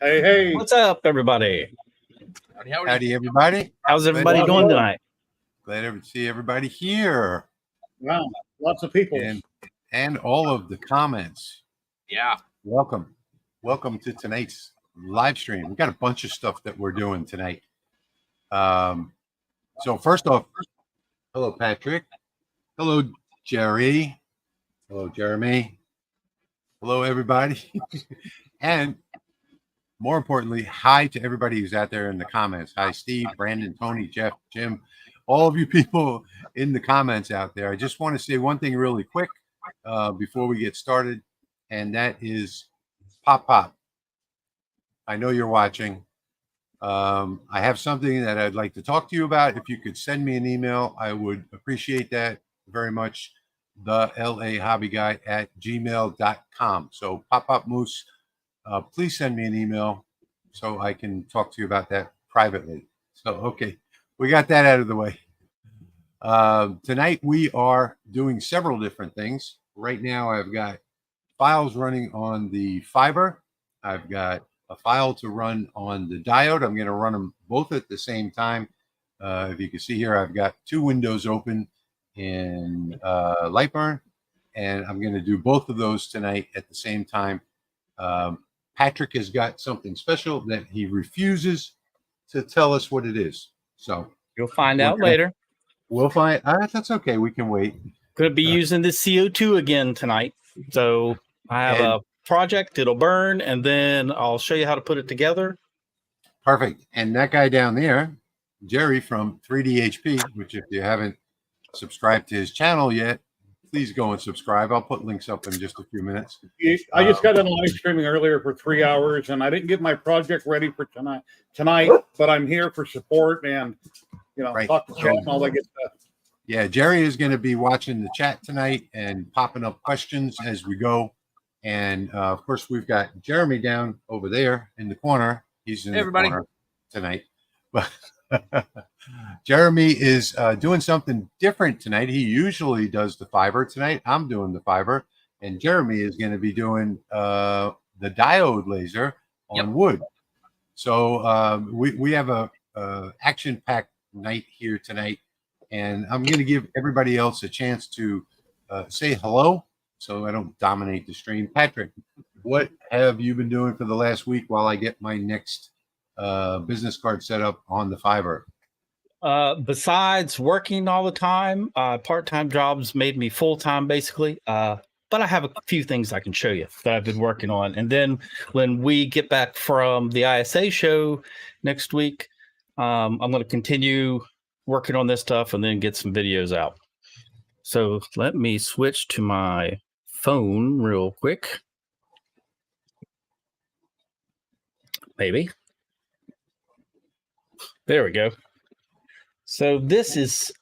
Hey, hey. What's up, everybody? Howdy, everybody. How's everybody doing tonight? Glad to see everybody here. Wow, lots of people. And all of the comments. Yeah. Welcome. Welcome to tonight's live stream. We've got a bunch of stuff that we're doing tonight. So first off, hello, Patrick. Hello, Jerry. Hello, Jeremy. Hello, everybody. And more importantly, hi to everybody who's out there in the comments. Hi, Steve, Brandon, Tony, Jeff, Jim, all of you people in the comments out there. I just want to say one thing really quick before we get started, and that is Pop. I know you're watching. I have something that I'd like to talk to you about. If you could send me an email, I would appreciate that very much. thelasermakersrealm@gmail.com. So Pop Moose, please send me an email so I can talk to you about that privately. So, okay, we got that out of the way. Tonight we are doing several different things. Right now I've got files running on the fiber. I've got a file to run on the diode. I'm going to run them both at the same time. If you can see here, I've got two windows open in Lightburn, and I'm going to do both of those tonight at the same time. Patrick has got something special that he refuses to tell us what it is. So you'll find out later. We'll find. That's okay. We can wait. Going to be using the CO2 again tonight. So I have a project. It'll burn, and then I'll show you how to put it together. Perfect. And that guy down there, Jerry from 3DHP, which if you haven't subscribed to his channel yet, please go and subscribe. I'll put links up in just a few minutes. I just got on live streaming earlier for 3 hours, and I didn't get my project ready for tonight, but I'm here for support and, talk to chat and all that good stuff. Yeah, Jerry is going to be watching the chat tonight and popping up questions as we go. And, of course, we've got Jeremy down over there in the corner. He's in the corner tonight. But Jeremy is doing something different tonight. He usually does the fiber. Tonight I'm doing the fiber, and Jeremy is going to be doing the diode laser on wood. So we have a action-packed night here tonight, and I'm going to give everybody else a chance to say hello so I don't dominate the stream. Patrick, what have you been doing for the last week while I get my next business card set up on the fiber? Besides working all the time, part-time jobs made me full-time basically. But I have a few things I can show you that I've been working on. And then when we get back from the ISA show next week, I'm going to continue working on this stuff and then get some videos out. So let me switch to my phone real quick. Maybe. There we go. So this is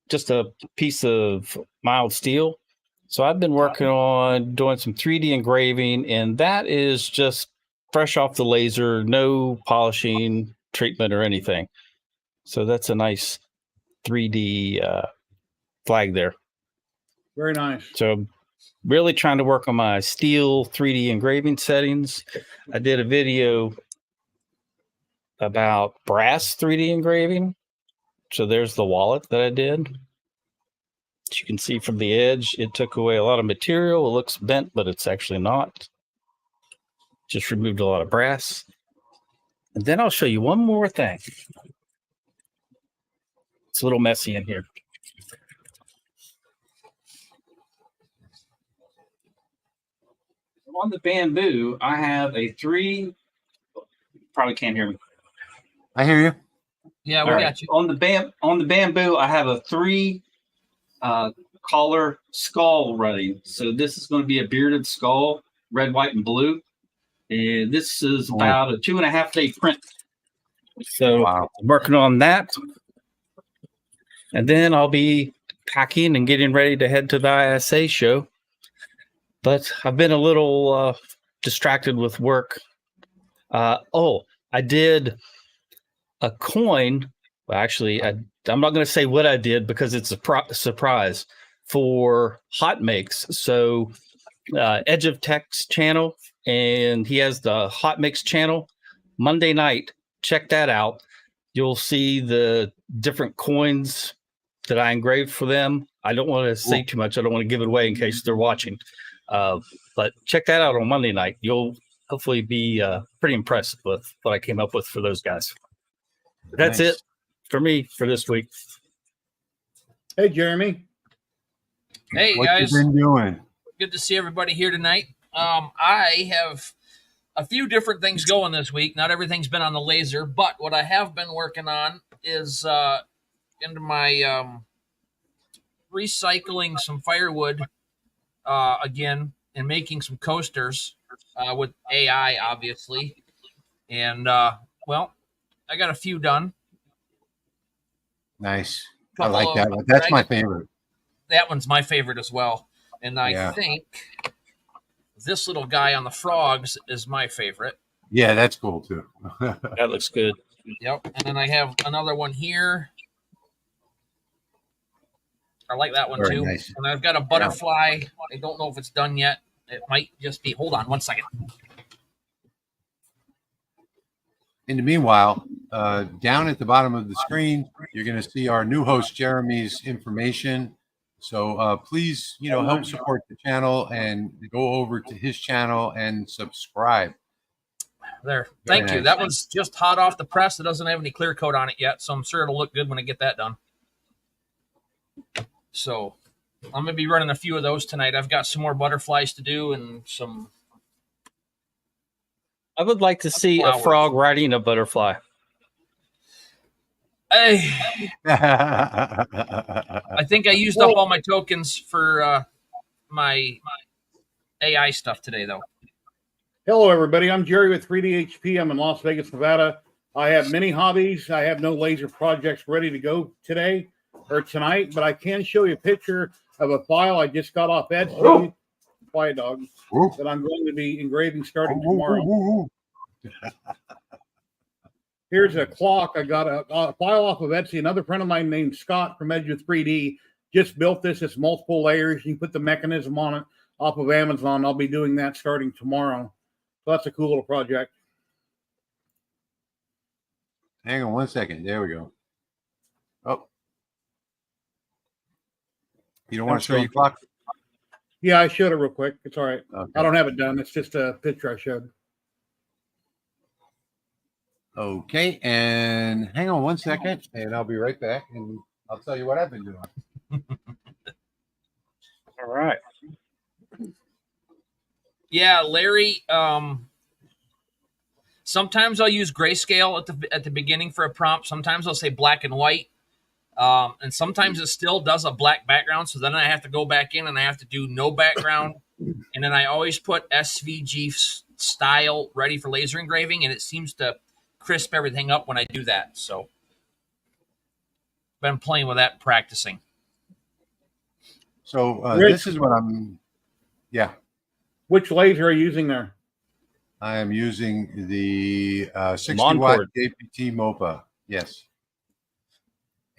just a piece of mild steel. So I've been working on doing some 3D engraving, and that is just fresh off the laser, no polishing, treatment, or anything. So that's a nice 3D flag there. Very nice. So really trying to work on my steel 3D engraving settings. I did a video about brass 3D engraving. So there's the wallet that I did. As you can see from the edge, it took away a lot of material. It looks bent, but it's actually not. Just removed a lot of brass. And then I'll show you one more thing. It's a little messy in here. On the bamboo, I have a probably can't hear me. I hear you. Yeah, we got you. On the bamboo, I have a 3 collar skull running. So this is going to be a bearded skull, red, white, and blue. And this is about a 2.5 day print. So I'm working on that. And then I'll be packing and getting ready to head to the ISA show. But I've been a little distracted with work. I did a coin. Well, actually, I'm not going to say what I did because it's a surprise for hot makes. So Edge of Tech's channel and he has the hot mix channel. Monday night, check that out. You'll see the different coins that I engraved for them. I don't want to say too much. I don't want to give it away in case they're watching. But check that out on Monday night. You'll hopefully be pretty impressed with what I came up with for those guys. That's it for me for this week. Hey, Jeremy. Hey, what guys. you been doing? Good to see everybody here tonight. I have a few different things going this week. Not everything's been on the laser, but what I have been working on is into my recycling some firewood again and making some coasters with AI, obviously. And, well, I got a few done. Nice. I like that one. That's my favorite. That one's my favorite as well. And I think this little guy on the frogs is my favorite. Yeah, that's cool too. That looks good. Yep. And then I have another one here. I like that one Very too. nice. And I've got a butterfly. I don't know if it's done yet. It might just be. Hold on one second. In the meanwhile, down at the bottom of the screen, you're going to see our new host, Jeremy's information. So please, help support the channel and go over to his channel and subscribe. There. Thank you. That one's just hot off the press. It doesn't have any clear coat on it yet, so I'm sure it'll look good when I get that done. So I'm going to be running a few of those tonight. I've got some more butterflies to do and some. I would like to see a frog riding a butterfly. Hey, I think I used up all my tokens for my AI stuff today, though. Hello, everybody. I'm Jerry with 3D HP. I'm in Las Vegas, Nevada. I have many hobbies. I have no laser projects ready to go today or tonight, but I can show you a picture of a file I just got off Etsy. Quiet dog. That I'm going to be engraving starting tomorrow. Here's a clock. I got a file off of Etsy. Another friend of mine named Scott from Edge of 3D just built this. It's multiple layers. You put the mechanism on it off of Amazon. I'll be doing that starting tomorrow. So that's a cool little project. Hang on one second. There we go. Oh. You don't want to show your clock? Yeah, I showed it real quick. It's all right. Okay. I don't have it done. It's just a picture I showed. Okay, and hang on one second, and I'll be right back, and I'll tell you what I've been doing. All right. Yeah, Larry. Sometimes I'll use grayscale at the beginning for a prompt. Sometimes I'll say black and white, and sometimes it still does a black background. So then I have to go back in and I have to do no background, and then I always put SVG style ready for laser engraving, and it seems to crisp everything up when I do that. So been playing with that and practicing. So this is what Which laser are you using there? I am using the 60-watt JPT MOPA. Yes.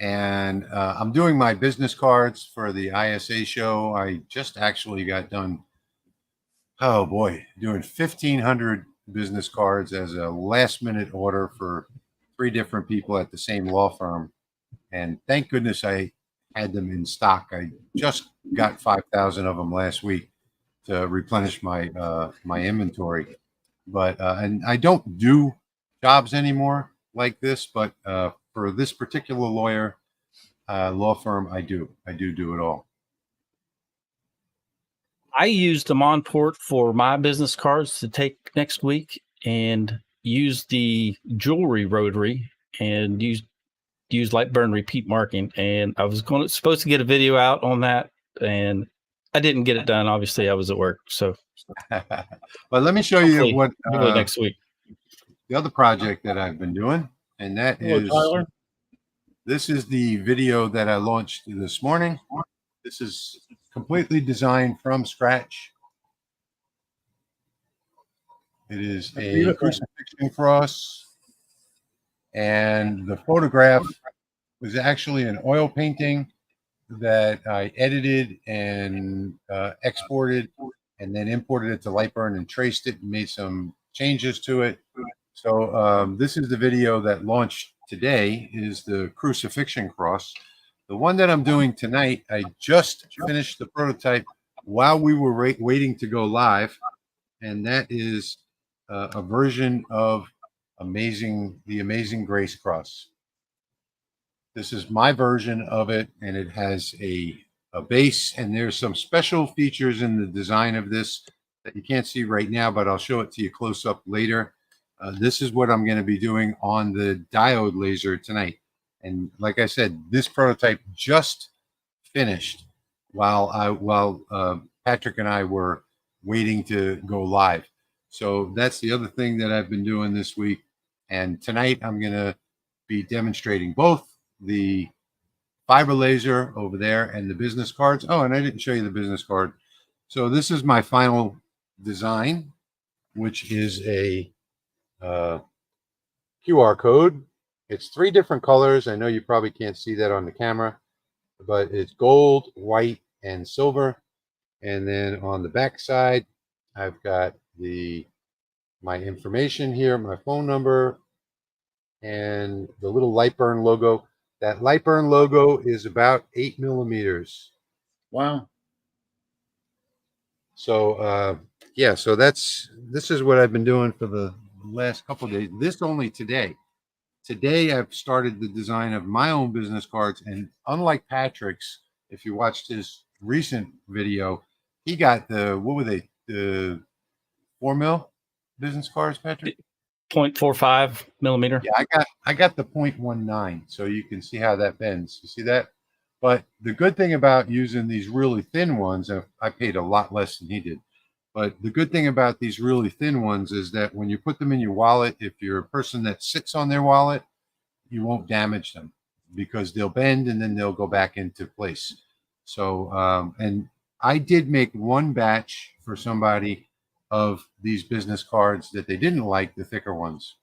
And I'm doing my business cards for the ISA show. I just actually got done, oh boy, doing 1,500 business cards as a last-minute order for 3 different people at the same law firm. And thank goodness I had them in stock. I just got 5,000 of them last week to replenish my my inventory. But and I don't do jobs anymore like this, but for this particular law firm, I do it all. I used the Monport for my business cards to take next week, and use the jewelry rotary and use light burn repeat marking. And I was supposed to get a video out on that, and I didn't get it done. Obviously, I was at work. So, but let me show you what next week. The other project that I've been doing, and that is Tyler. This is the video that I launched this morning. This is completely designed from scratch. It is a crucifixion cross, and the photograph was actually an oil painting that I edited and exported and then imported it to Lightburn and traced it and made some changes to it. So this is the video that launched today, is the crucifixion cross. The one that I'm doing tonight, I just finished the prototype while we were waiting to go live, and that is a version of the Amazing Grace cross. This is my version of it, and it has a base, and there's some special features in the design of this that you can't see right now, but I'll show it to you close up later. This is what I'm going to be doing on the diode laser tonight. And like I said, this prototype just finished while Patrick and I were waiting to go live. So that's the other thing that I've been doing this week. And tonight I'm going to be demonstrating both the fiber laser over there and the business cards. Oh, and I didn't show you the business card. So this is my final design, which is a QR code. It's 3 different colors. I know you probably can't see that on the camera, but it's gold, white, and silver. And then on the back side, I've got my information here, my phone number, and the little Lightburn logo. That Lightburn logo is about 8 millimeters. Wow. So yeah, so this is what I've been doing for the last couple of days. This only today. Today I've started the design of my own business cards, and unlike Patrick's, if you watched his recent video, he got the, what were they, the 4 mil business cards, Patrick? 0.45 millimeter. Yeah, I got the 0.19, so you can see how that bends. You see that? But the good thing about using these really thin ones, I paid a lot less than he did. But the good thing about these really thin ones is that when you put them in your wallet, if you're a person that sits on their wallet, you won't damage them because they'll bend and then they'll go back into place. So, and I did make one batch for somebody of these business cards that they didn't like, the thicker ones.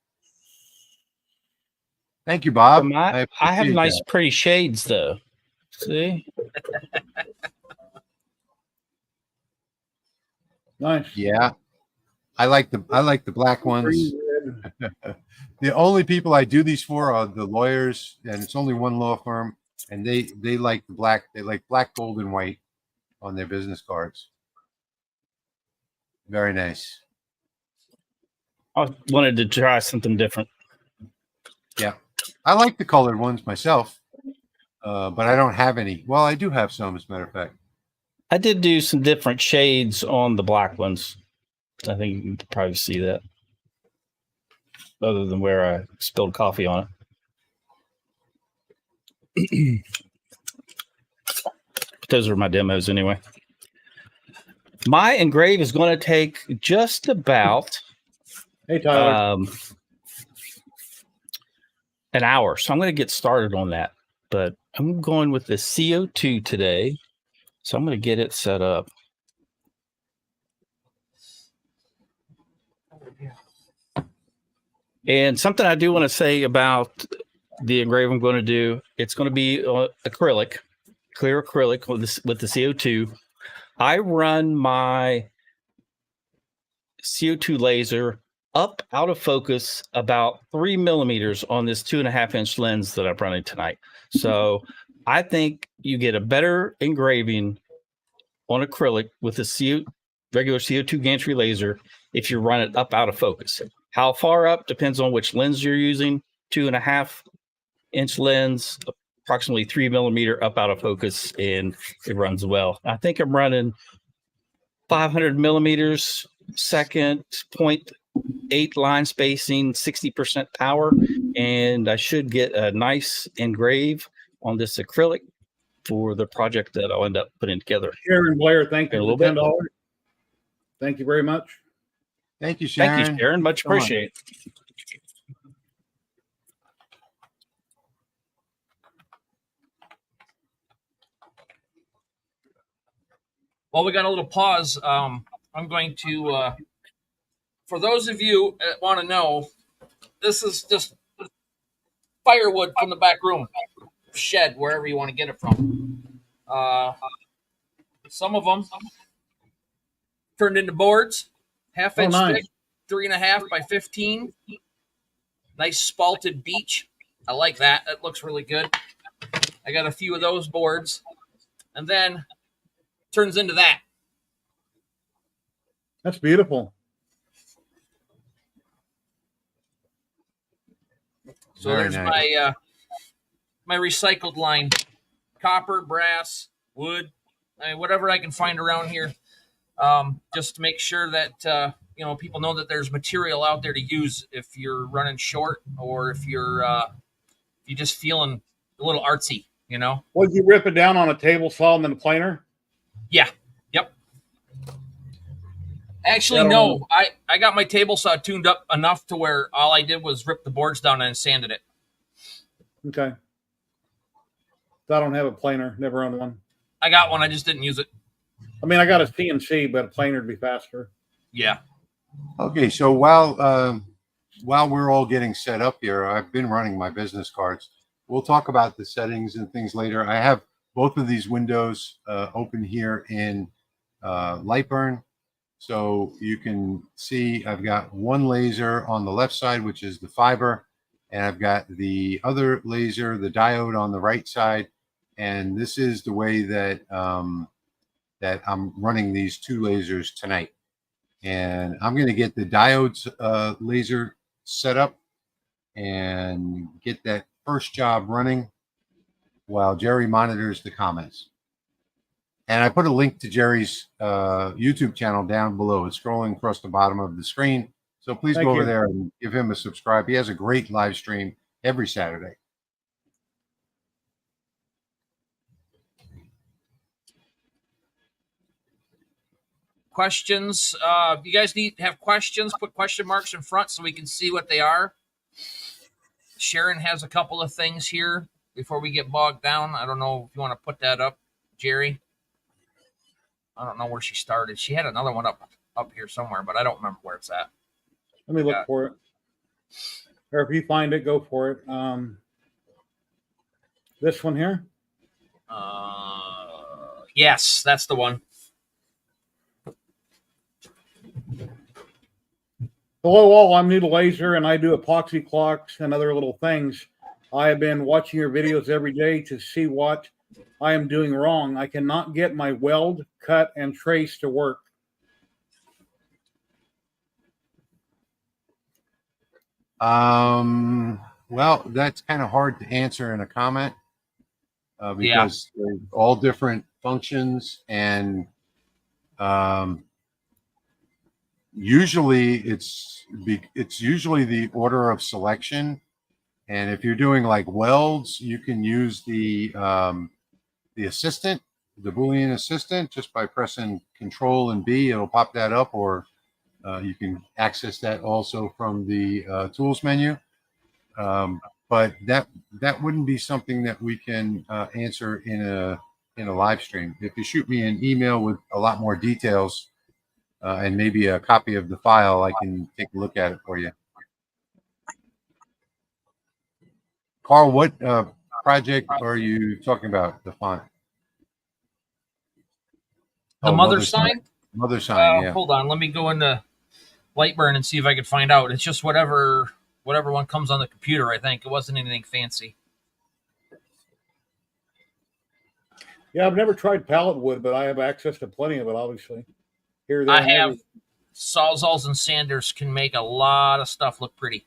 Thank you, Bob. I have nice, pretty shades though. See? Nice. Yeah, I like the black ones. The only people I do these for are the lawyers, and it's only one law firm, and they like the black. They like black, gold, and white on their business cards. Very nice. I wanted to try something different. Yeah, I like the colored ones myself, but I don't have any. Well, I do have some, as a matter of fact. I did do some different shades on the black ones. I think you can probably see that. Other than where I spilled coffee on it. Those are my demos anyway. My engrave is going to take just about Hey, Tyler. an hour. So I'm going to get started on that. But I'm going with the CO2 today. So I'm going to get it set up. And something I do want to say about the engrave I'm going to do, it's going to be acrylic, clear acrylic with the CO2. I run my CO2 laser up out of focus about 3 millimeters on this 2.5-inch lens that I'm running tonight. So I think you get a better engraving on acrylic with a regular CO2 gantry laser if you run it up out of focus. How far up depends on which lens you're using. 2.5-inch lens, approximately 3 millimeter up out of focus, and it runs well. I think I'm running 500 millimeters second, 0.8 line spacing, 60% power, and I should get a nice engrave on this acrylic for the project that I'll end up putting together. Sharon Blair, thank you for $10. bit. Thank you very much. Thank you, Sharon. Thank you, Sharon. Much appreciated. While we got a little pause, I'm going to, for those of you that want to know, this is just firewood from the back room, shed, wherever you want to get it from. Some of them turned into boards. Half-inch nice. thick, 3.5 by 15. Nice spalted beech. I like that. That looks really good. I got a few of those boards. And then turns into that. That's beautiful. So Very there's nice. my recycled line. Copper, brass, wood, I mean, whatever I can find around here. Just to make sure that people know that there's material out there to use if you're running short or if you're just feeling a little artsy, Would you rip it down on a table saw and then a planer? Yeah. Yep. Actually, no. I got my table saw tuned up enough to where all I did was rip the boards down and sanded it. Okay. I don't have a planer. Never owned one. I got one. I just didn't use it. I mean, I got a CNC, but a planer would be faster. Yeah. Okay, so while we're all getting set up here, I've been running my business cards. We'll talk about the settings and things later. I have both of these windows open here in Lightburn. So you can see I've got one laser on the left side, which is the fiber, and I've got the other laser, the diode, on the right side. And this is the way that that I'm running these two lasers tonight. And I'm going to get the diodes laser set up and get that first job running while Jerry monitors the comments. And I put a link to Jerry's YouTube channel down below. It's scrolling across the bottom of the screen. So please go over there and give him a subscribe. He has a great live stream every Saturday. Questions. If you guys have questions, put question marks in front so we can see what they are. Sharon has a couple of things here before we get bogged down. I don't know if you want to put that up, Jerry. I don't know where she started. She had another one up here somewhere, but I don't remember where it's at. Let me look for it. Or if you find it, go for it. This one here? Yes, that's the one. Hello all, I'm Noodle Laser and I do epoxy clocks and other little things. I have been watching your videos every day to see what I am doing wrong. I cannot get my weld, cut, and trace to work. Well, that's kind of hard to answer in a comment because they're all different functions, and usually it's usually the order of selection. And if you're doing like welds, you can use the assistant, the Boolean assistant, just by pressing Control and B. It'll pop that up, or you can access that also from the tools menu. But that wouldn't be something that we can answer in a live stream. If you shoot me an email with a lot more details and maybe a copy of the file, I can take a look at it for you. Carl, what project are you talking about? The font? The mother sign? Mother sign, yeah. Hold on. Let me go into Lightburn and see if I can find out. It's just whatever one comes on the computer, I think. It wasn't anything fancy. Yeah, I've never tried pallet wood, but I have access to plenty of it, obviously. Here, there, I have Sawzalls and sanders can make a lot of stuff look pretty.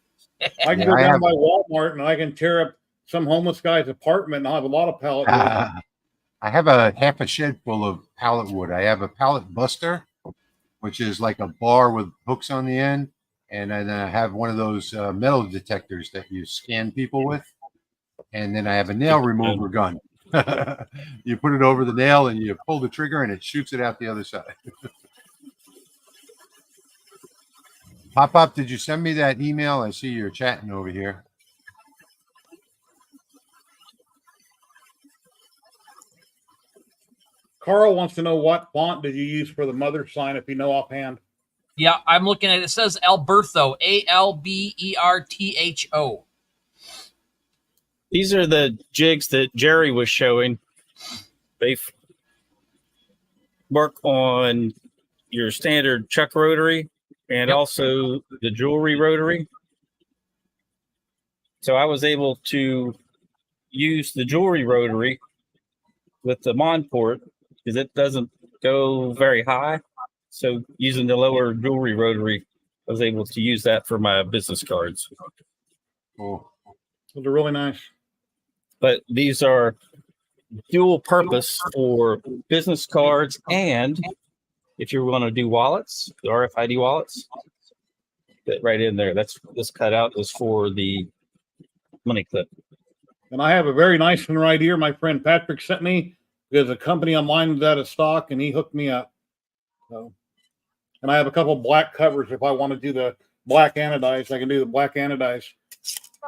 I can go down by Walmart and I can tear up some homeless guy's apartment and I'll have a lot of pallet wood. I have a half a shed full of pallet wood. I have a pallet buster, which is like a bar with hooks on the end. And then I have one of those metal detectors that you scan people with. And then I have a nail remover gun. You put it over the nail and you pull the trigger and it shoots it out the other side. Pop, did you send me that email? I see you're chatting over here. Carl wants to know what font did you use for the mother sign, if you know offhand. Yeah, I'm looking at it. It says Alberto, Albertho. These are the jigs that Jerry was showing. They work on your standard chuck rotary and also the jewelry rotary. So I was able to use the jewelry rotary with the Mon port because it doesn't go very high. So using the lower jewelry rotary, I was able to use that for my business cards. Cool. Those are really nice. But these are dual purpose for business cards, and if you want to do wallets, the RFID wallets, that right in there. That's this cutout is for the money clip. And I have a very nice one right here. My friend Patrick sent me because a company online was out of stock, and he hooked me up. So, and I have a couple black covers. If I want to do the black anodized, I can do the black anodized.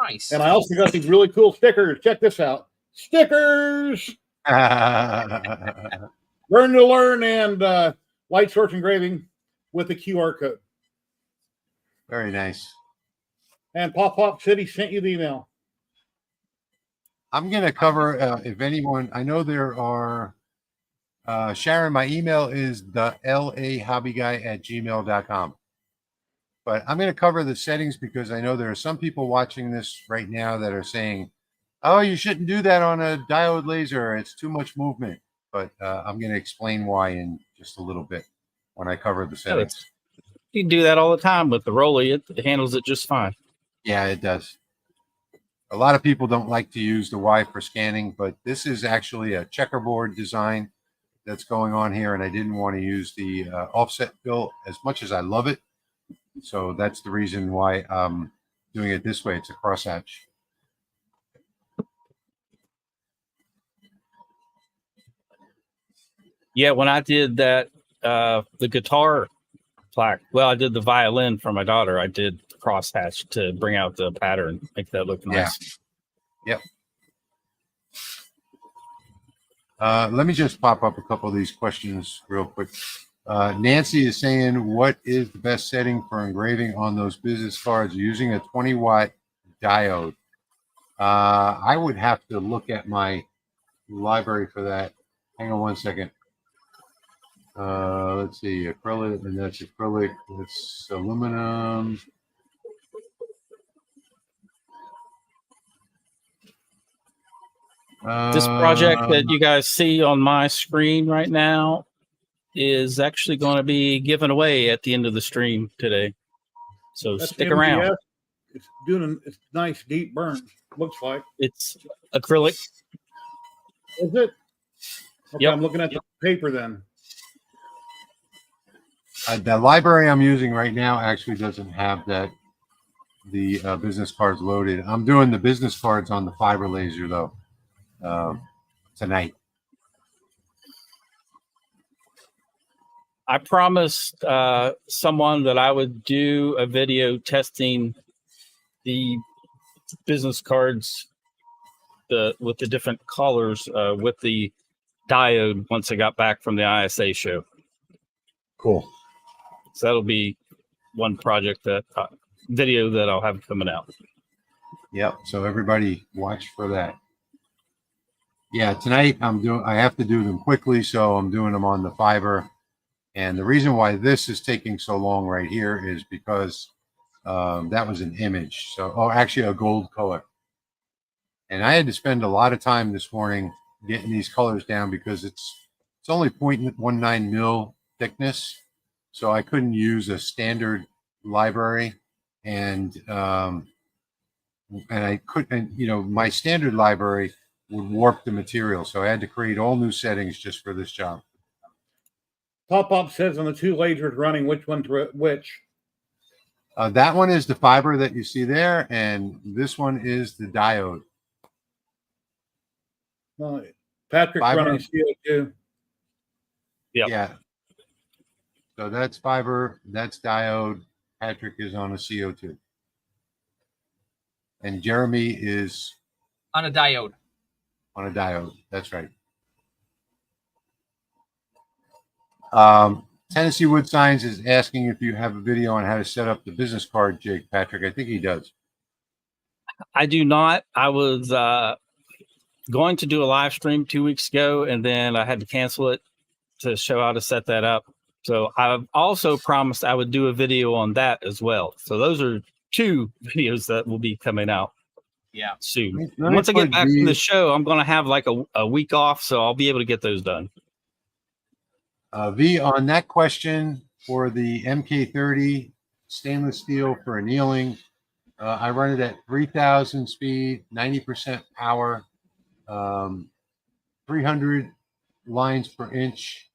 Nice. And I also got these really cool stickers. Check this out. Stickers! Learn to learn and light source engraving with the QR code. Very nice. And Pop Pop City sent you the email. I'm going to cover, if anyone, I know there are, Sharon, my email is thelasermakersrealm@gmail.com. But I'm going to cover the settings because I know there are some people watching this right now that are saying, oh, you shouldn't do that on a diode laser. It's too much movement. But I'm going to explain why in just a little bit when I cover the settings. You can do that all the time with the Rolly. It handles it just fine. Yeah, it does. A lot of people don't like to use the Y for scanning, but this is actually a checkerboard design that's going on here, and I didn't want to use the offset fill as much as I love it. So that's the reason why I'm doing it this way. It's a crosshatch. Yeah, when I did that, the guitar plaque, well, I did the violin for my daughter. I did crosshatch to bring out the pattern, make that look nice. Yep. Let me just pop up a couple of these questions real quick. Nancy is saying, what is the best setting for engraving on those business cards using a 20-watt diode? I would have to look at my library for that. Hang on one second. Let's see, acrylic, and that's acrylic. It's aluminum. This project that you guys see on my screen right now is actually going to be given away at the end of the stream today. So That's stick MDF. around. It's doing a nice deep burn. Looks like. It's acrylic. Is it? Okay, Yep. I'm looking at the paper then. The library I'm using right now actually doesn't have the business cards loaded. I'm doing the business cards on the fiber laser though tonight. I promised someone that I would do a video testing the business cards with the different colors with the diode once I got back from the ISA show. Cool. So that'll be one project that video that I'll have coming out. Yep. So everybody watch for that. Yeah, tonight I have to do them quickly, so I'm doing them on the fiber. And the reason why this is taking so long right here is because that was an image. So, actually a gold color. And I had to spend a lot of time this morning getting these colors down because it's only 0.19 mil thickness. So I couldn't use a standard library, and I couldn't, my standard library would warp the material. So I had to create all new settings just for this job. Pop-Up says on the two lasers running, which one's which? That one is the fiber that you see there, and this one is the diode. Patrick's Fiber. running CO2. Yep. Yeah. So that's fiber, that's diode. Patrick is on a CO2. And Jeremy is On a diode. on a diode. That's right. Tennessee Wood Signs is asking if you have a video on how to set up the business card jig, Patrick. I think he does. I do not. I was going to do a live stream 2 weeks ago, and then I had to cancel it to show how to set that up. So I've also promised I would do a video on that as well. So those are 2 videos that will be coming out Yeah. soon. Let me Once I get put back from the these- show, I'm going to have like a week off, so I'll be able to get those done. V, on that question for the MK30 stainless steel for annealing, I run it at 3,000 speed, 90% power, 300 lines per inch,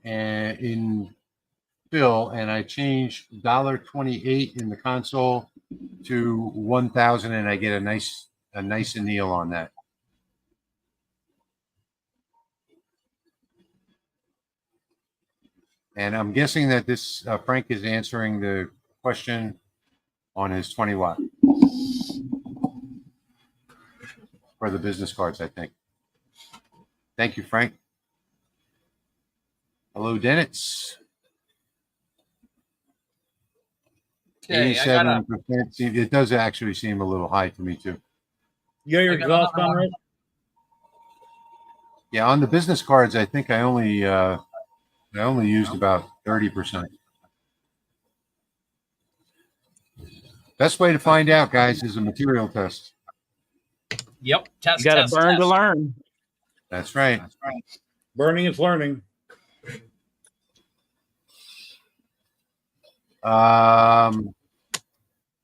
and in fill, and I change $1.28 in the console to 1,000, and I get a nice anneal on that. And I'm guessing that this Frank is answering the question on his 20 watt for the business cards, I think. Thank you, Frank. Hello, Dennis. Okay, I got a 87%. It does actually seem a little high to me too. You got your I got exhaust another on, one. right? Yeah, on the business cards, I think I only used about 30%. Best way to find out, guys, is a material test. Yep. Test. You got to test, burn test. to learn. That's right. Burning is learning.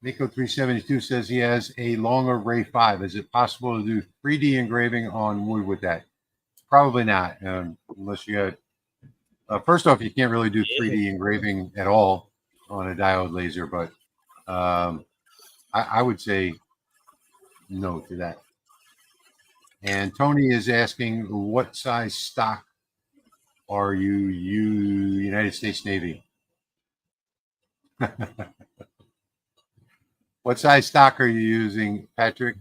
Nico 372 says he has a longer Ray 5. Is it possible to do 3D engraving on wood with that? Probably not, unless you got. First off, you can't really do 3D engraving at all on a diode laser, but I would say no to that. And Tony is asking, what size stock are you United States Navy? What size stock are you using, Patrick?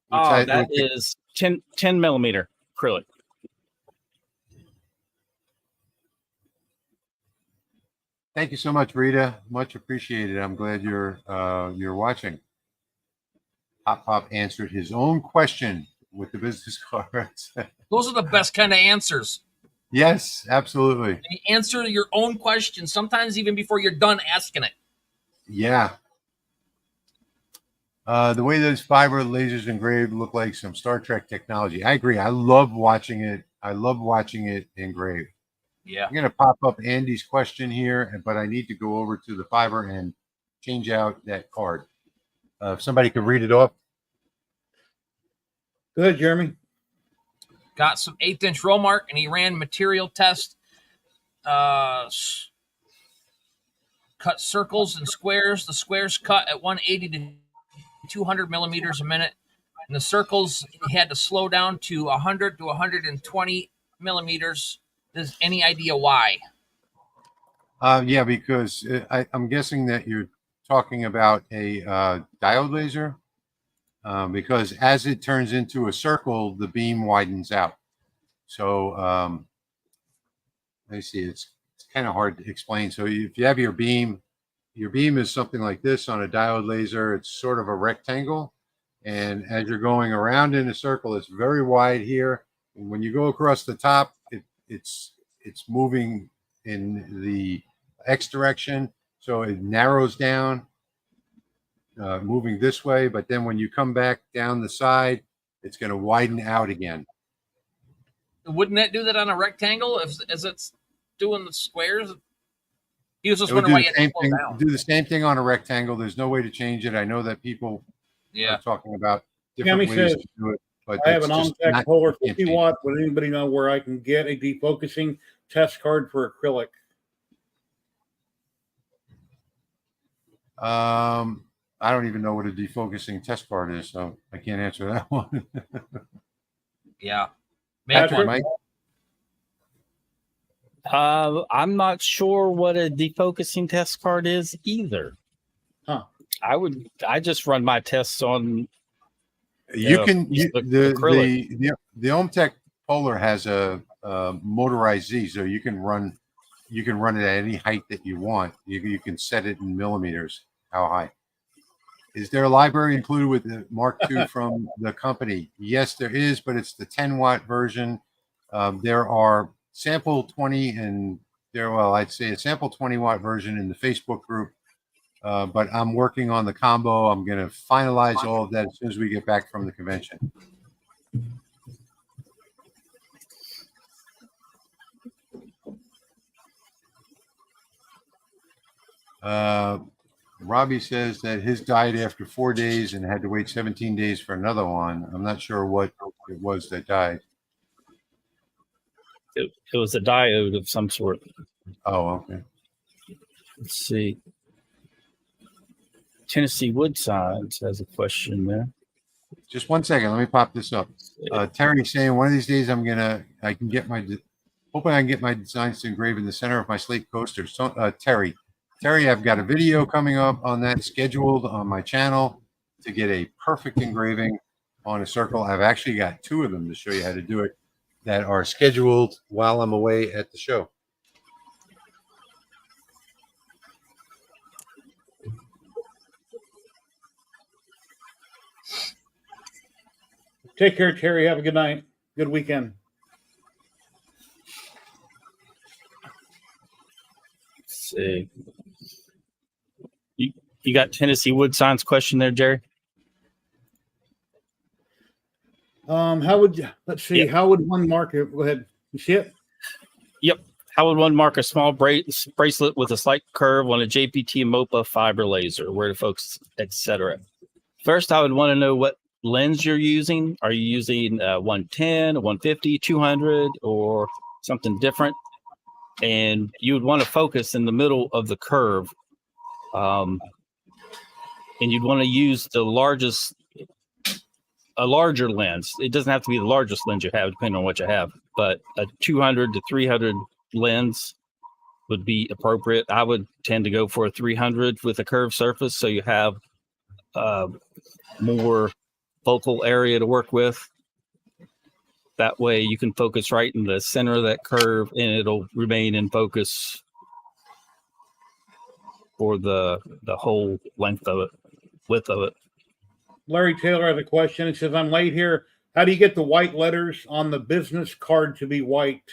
What size- That is 10 millimeter acrylic. Thank you so much, Rita. Much appreciated. I'm glad you're watching. Pop answered his own question with the business cards. Those are the best kind of answers. Yes, absolutely. And you answer your own question, sometimes even before you're done asking it. Yeah. The way those fiber lasers engraved look like some Star Trek technology. I agree. I love watching it. I love watching it engraved. Yeah. I'm going to pop up Andy's question here, but I need to go over to the fiber and change out that card. If somebody could read it off. Go ahead, Jeremy. Got some 1/8" roll mark, and he ran material test. Cut circles and squares. The squares cut at 180 to 200 millimeters a minute, and the circles he had to slow down to 100 to 120 millimeters. Does any idea why? Yeah, because I'm guessing that you're talking about a diode laser, because as it turns into a circle, the beam widens out. So let me see. It's kind of hard to explain. So if you have your beam is something like this on a diode laser. It's sort of a rectangle, and as you're going around in a circle, it's very wide here. And when you go across the top, it's moving in the X direction, so it narrows down, moving this way. But then when you come back down the side, it's going to widen out again. Wouldn't that do that on a rectangle as it's doing the squares? He was just It would wondering do why the you had same to slow thing. down. Do the same thing on a rectangle. There's no way to change it. I know that people Yeah. are talking about different Tammy ways says, to do it, but I have an it's just OnTech not- Polar you can't 50 change it. watt. Would anybody know where I can get a defocusing test card for acrylic? I don't even know what a defocusing test card is, so I can't answer that one. Yeah. Make Patrick, one. Mike? I'm not sure what a defocusing test card is either. Huh. I just run my tests on. You Yeah, can use the the acrylic. OMTech Polar has a motorized Z, so you can run it at any height that you want. You can set it in millimeters. How high? Is there a library included with the Mark II from the company? Yes, there is, but it's the 10 watt version. There are sample 20 and well, I'd say a sample 20-watt version in the Facebook group. But I'm working on the combo. I'm going to finalize all of that as soon as we get back from the convention. Robbie says that his died after 4 days and had to wait 17 days for another one. I'm not sure what it was that died. It was a diode of some sort. Oh, okay. Let's see. Tennessee Wood Signs has a question there. Just 1 second. Let me pop this up. Terry saying one of these days hoping I can get my designs to engrave in the center of my slate coaster. So, Terry, I've got a video coming up on that scheduled on my channel to get a perfect engraving on a circle. I've actually got 2 of them to show you how to do it that are scheduled while I'm away at the show. Take care, Terry. Have a good night. Good weekend. Let's see. You got Tennessee Wood Signs question there, Jerry? Let's see. Yep. How would one mark it? Go ahead. You see it? Yep. How would one mark a small bracelet with a slight curve on a JPT MOPA fiber laser, where to focus, etc.? First, I would want to know what lens you're using. Are you using 110, 150, 200, or something different? And you would want to focus in the middle of the curve. And you'd want to use a larger lens. It doesn't have to be the largest lens you have, depending on what you have, but a 200 to 300 lens would be appropriate. I would tend to go for a 300 with a curved surface, so you have more focal area to work with. That way you can focus right in the center of that curve and it'll remain in focus for the whole length of it, width of it. Larry Taylor has a question. It says, I'm late here. How do you get the white letters on the business card to be white?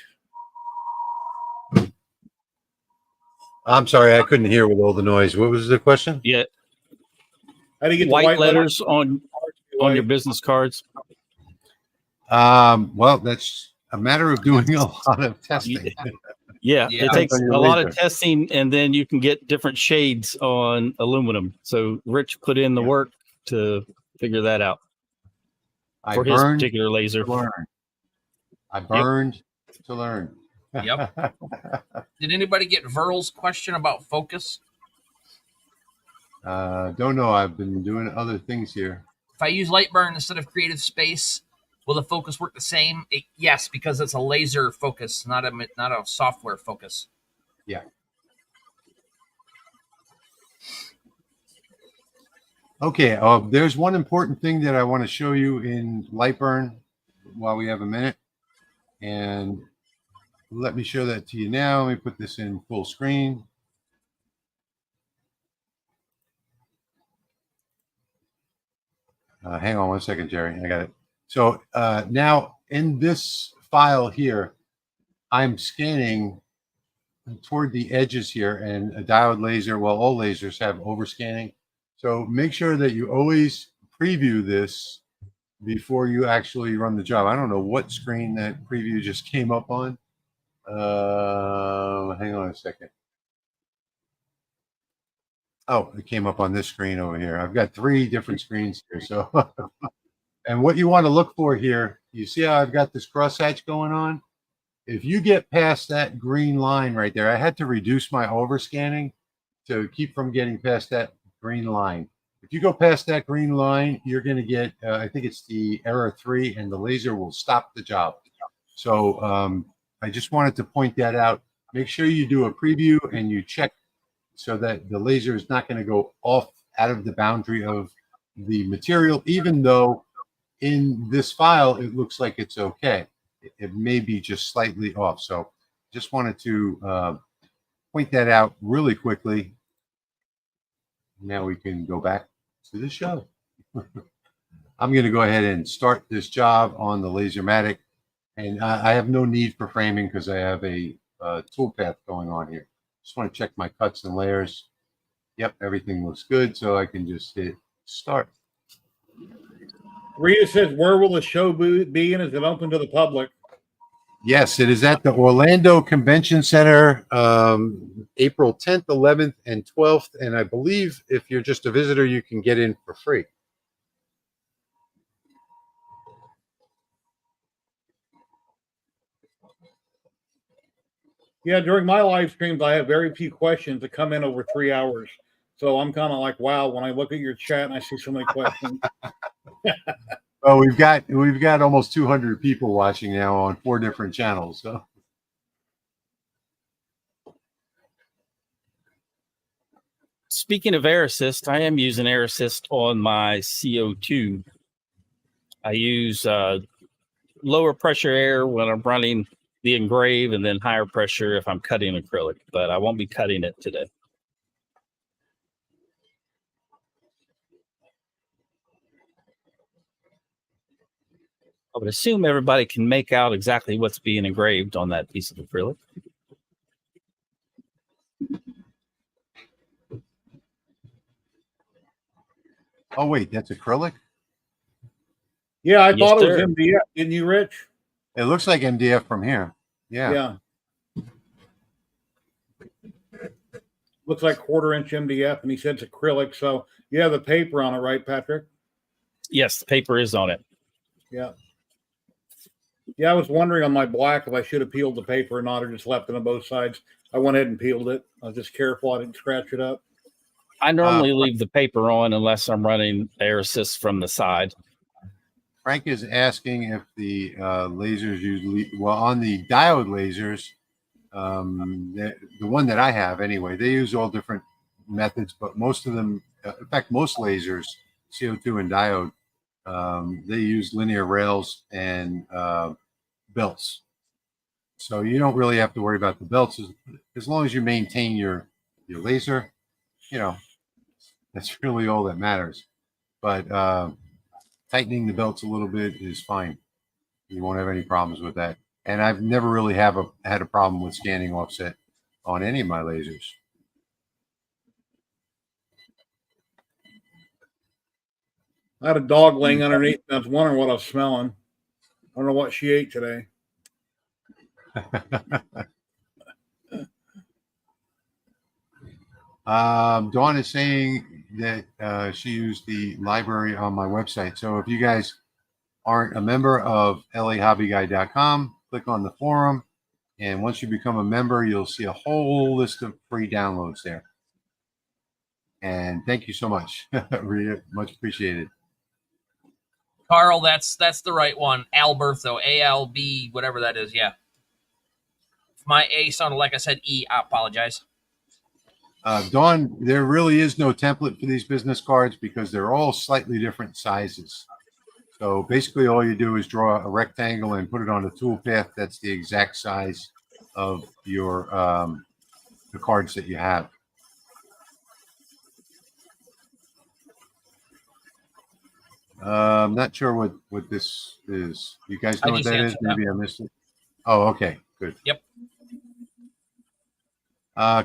I'm sorry, I couldn't hear with all the noise. What was the question? Yeah. How do you get White the white letters on your business cards? Well, that's a matter of doing a lot of testing. Yeah, Yeah. it takes On your a lot laser. of testing, and then you can get different shades on aluminum. So Rich put in the work to figure that out for his particular laser. To learn. I burned to learn. Yep. Did anybody get Verl's question about focus? Don't know. I've been doing other things here. If I use Lightburn instead of Creative Space, will the focus work the same? Yes, because it's a laser focus, not a software focus. Yeah. Okay. There's one important thing that I want to show you in Lightburn while we have a minute. And let me show that to you now. Let me put this in full screen. Hang on 1 second, Jerry. I got it. So now in this file here, I'm scanning toward the edges here, and a diode laser, well, all lasers have overscanning. So make sure that you always preview this before you actually run the job. I don't know what screen that preview just came up on. Hang on a second. Oh, it came up on this screen over here. I've got 3 different screens here. So, and what you want to look for here, you see how I've got this crosshatch going on? If you get past that green line right there, I had to reduce my overscanning to keep from getting past that green line. If you go past that green line, you're going to get, I think it's the error 3, and the laser will stop the job. So I just wanted to point that out. Make sure you do a preview and you check so that the laser is not going to go off out of the boundary of the material, even though in this file, it looks like it's okay. It may be just slightly off. So just wanted to point that out really quickly. Now we can go back to the show. I'm going to go ahead and start this job on the Lasermatic. And I have no need for framing because I have a toolpath going on here. Just want to check my cuts and layers. Yep, everything looks good, so I can just hit start. Rita says, where will the show be and is it open to the public? Yes, it is at the Orlando Convention Center, April 10th, 11th, and 12th. And I believe if you're just a visitor, you can get in for free. Yeah, during my live streams, I have very few questions that come in over 3 hours. So I'm kind of like, wow, when I look at your chat and I see so many questions. Well, we've got almost 200 people watching now on 4 different channels. So Speaking of Air Assist, I am using Air Assist on my CO2. I use lower pressure air when I'm running the engrave, and then higher pressure if I'm cutting acrylic, but I won't be cutting it today. I would assume everybody can make out exactly what's being engraved on that piece of acrylic. oh wait, that's acrylic? Yeah, I Yes, thought it was sir. MDF. Didn't you, Rich? It looks like MDF from here. Yeah. Looks like 1/4 inch MDF, and he said it's acrylic. So you have the paper on it, right, Patrick? Yes, the paper is on it. Yeah. Yeah, I was wondering on my black if I should have peeled the paper or not, or just left it on both sides. I went ahead and peeled it. I was just careful I didn't scratch it up. I normally leave the paper on unless I'm running Air Assist from the side. Frank is asking if the lasers usually, well, on the diode lasers, the one that I have anyway, they use all different methods, but most of them, in fact, most lasers, CO2 and diode, they use linear rails and belts. So you don't really have to worry about the belts as long as you maintain your laser, you know, that's really all that matters. But tightening the belts a little bit is fine. You won't have any problems with that. And I've never really had a problem with scanning offset on any of my lasers. I had a dog laying underneath, and I was wondering what I was smelling. I don't know what she ate today. Dawn is saying that she used the library on my website. So if you guys aren't a member of lahobbyguy.com, click on the forum. And once you become a member, you'll see a whole list of free downloads there. And thank you so much. Really much appreciated. Carl, that's the right one. Alberto, ALB, whatever that is. Yeah. If my A sounded like I said E, I apologize. Dawn, there really is no template for these business cards because they're all slightly different sizes. So basically all you do is draw a rectangle and put it on a toolpath that's the exact size of your the cards that you have. I'm not sure what this is. You guys know what that is? Maybe I missed it. Oh, okay, good. Yep.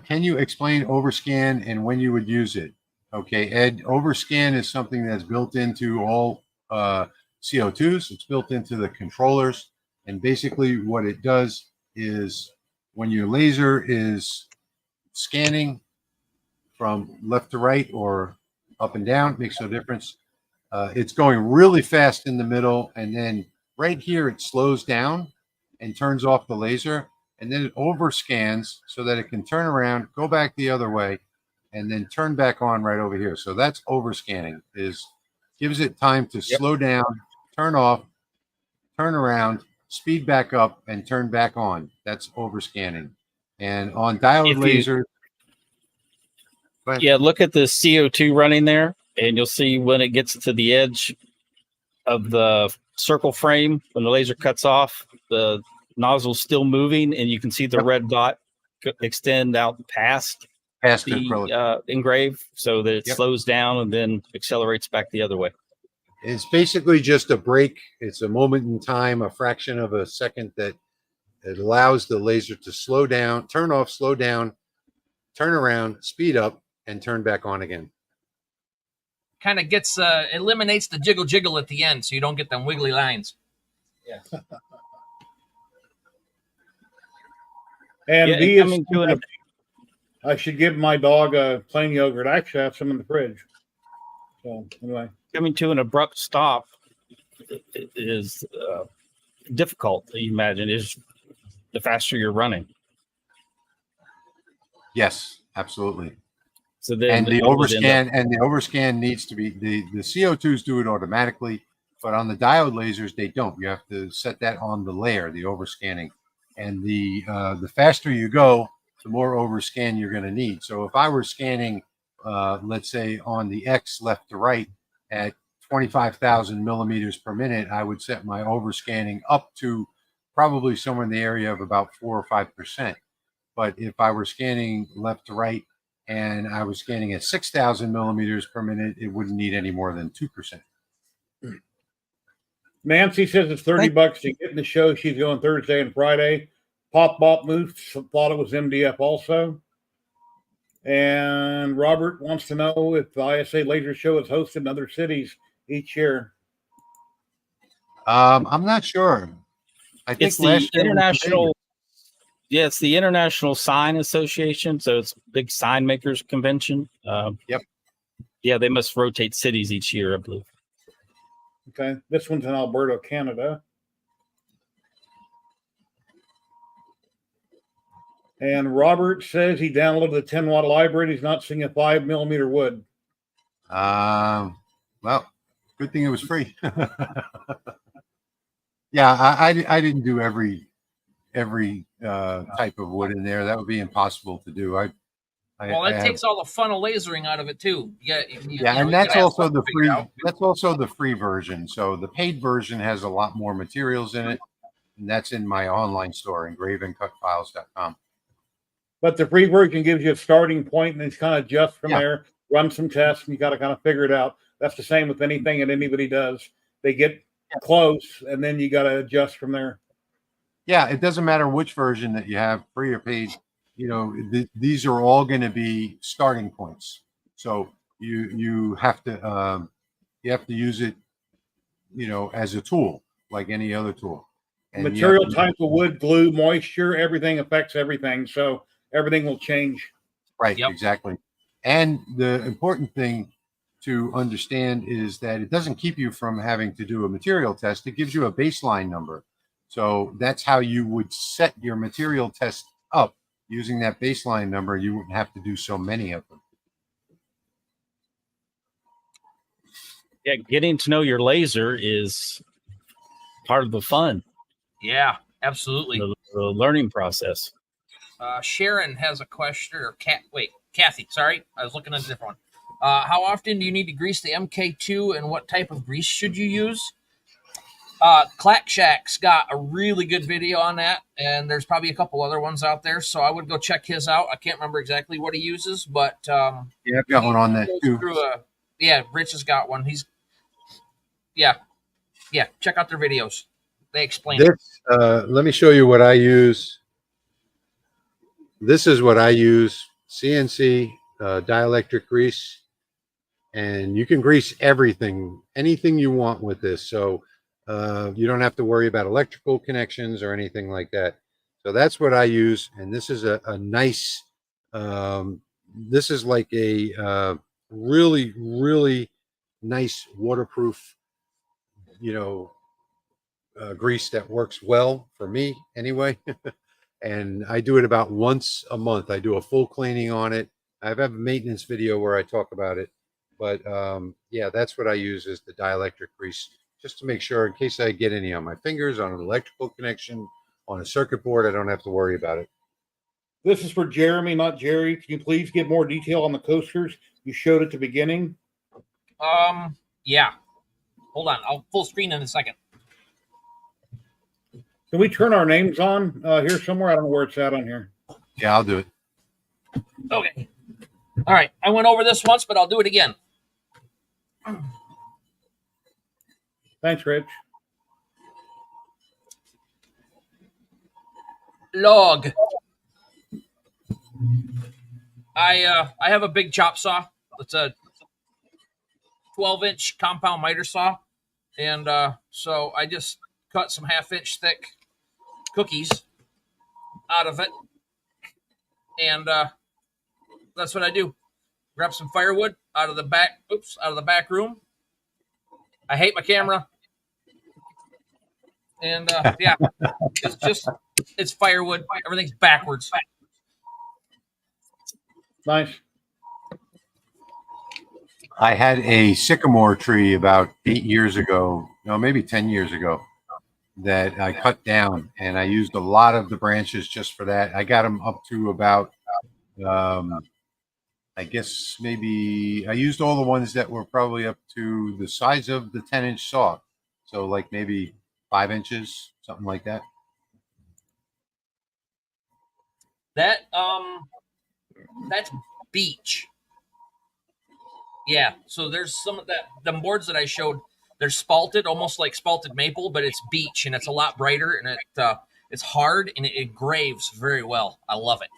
Can you explain overscan and when you would use it? Okay, Ed, overscan is something that's built into all CO2s. It's built into the controllers. And basically what it does is when your laser is scanning from left to right or up and down, makes no difference. It's going really fast in the middle. And then right here, it slows down and turns off the laser. And then it overscans so that it can turn around, go back the other way, and then turn back on right over here. So that's overscanning, gives it time to slow down, turn off, turn around, speed back up, and turn back on. That's overscanning. And on diode lasers, yeah, look at the CO2 running there, and you'll see when it gets to the edge of the circle frame, when the laser cuts off, the nozzle's still moving, and you can see the red dot extend out past the engrave so that it slows down and then accelerates back the other way. It's basically just a break. It's a moment in time, a fraction of a second that It allows the laser to slow down, turn off, slow down, turn around, speed up, and turn back on again. Kind of gets eliminates the jiggle at the end, so you don't get them wiggly lines. Yeah. And Yeah, B is coming to an- I should give my dog a plain yogurt. I actually have some in the fridge. So anyway, Coming to an abrupt stop is difficult. You imagine is the faster you're running. Yes, absolutely. So then And the it would end up- overscan needs to be the CO2s do it automatically, but on the diode lasers they don't. You have to set that on the layer, the overscanning. And the faster you go, the more overscan you're going to need. So if I were scanning, let's say on the X left to right at 25,000 millimeters per minute, I would set my overscanning up to probably somewhere in the area of about 4 or 5%. But if I were scanning left to right and I was scanning at 6,000 millimeters per minute, it wouldn't need any more than 2%. Nancy says it's $30 to get in the show. She's going Thursday and Friday. Pop Bop Moose thought it was MDF also. And Robert wants to know if the ISA Laser Show is hosted in other cities each year. I'm not sure. I think it's the last year was international. Yeah, it's the International Sign Association. So it's a big sign makers convention. Yep. Yeah, they must rotate cities each year, I believe. Okay. This one's in Alberta, Canada. And Robert says he downloaded the 10-watt library. He's not seeing a 5mm wood. Well, good thing it was free. Yeah, I didn't do every type of wood in there. That would be impossible to do. Well, that takes all the fun of lasering out of it too. And that's also the free. That's also the free version. So the paid version has a lot more materials in it, and that's in my online store, engravingcutfiles.com. But the free version gives you a starting point, and it's kind of just from there. Run some tests, and you got to kind of figure it out. That's the same with anything that anybody does. They get close, and then you got to adjust from there. Yeah, it doesn't matter which version that you have, free or paid. You know, these are all going to be starting points. So you have to use it, you know, as a tool like any other tool. And material type of wood, glue, moisture, everything affects everything. So everything will change. Right, exactly. And the important thing to understand is that it doesn't keep you from having to do a material test. It gives you a baseline number. So that's how you would set your material test up. Using that baseline number, you wouldn't have to do so many of them. Yeah, getting to know your laser is part of the fun. Yeah, absolutely. The learning process. Sharon has a question, or Kathy, sorry. I was looking at a different one. How often do you need to grease the MK2 and what type of grease should you use? Clack Shack's got a really good video on that, and there's probably a couple other ones out there, so I would go check his out. I can't remember exactly what he uses, but yeah, I've got one on that too. Rich has got one. Check out their videos. They explain it. Let me show you what I use. This is what I use: CNC dielectric grease, and you can grease everything, anything you want with this. So you don't have to worry about electrical connections or anything like that. So that's what I use, and this is a nice. This is like a really, really nice waterproof, you know, grease that works well for me anyway. And I do it about once a month. I do a full cleaning on it. I have a maintenance video where I talk about it, but yeah, that's what I use is the dielectric grease, just to make sure in case I get any on my fingers, on an electrical connection, on a circuit board, I don't have to worry about it. This is for Jeremy, not Jerry. Can you please give more detail on the coasters you showed at the beginning? Yeah. Hold on. I'll full screen in a second. Can we turn our names on here somewhere? I don't know where it's at on here. Yeah, I'll do it. Okay. All right. I went over this once, but I'll do it again. Thanks, Rich. log. I have a big chop saw. It's a 12-inch compound miter saw, and so I just cut some 1/2-inch thick cookies out of it, and that's what I do. Grab some firewood out of the back room. I hate my camera, and yeah, it's firewood. Everything's backwards. Nice. I had a sycamore tree about 8 years ago, no, maybe 10 years ago, that I cut down, and I used a lot of the branches just for that. I got them up to about, I guess maybe I used all the ones that were probably up to the size of the 10-inch saw. So like maybe 5 inches, something like that. That's beech. Yeah, so there's some of that. The boards that I showed, they're spalted, almost like spalted maple, but it's beech, and it's a lot brighter, and it's hard, and it engraves very well. I love it.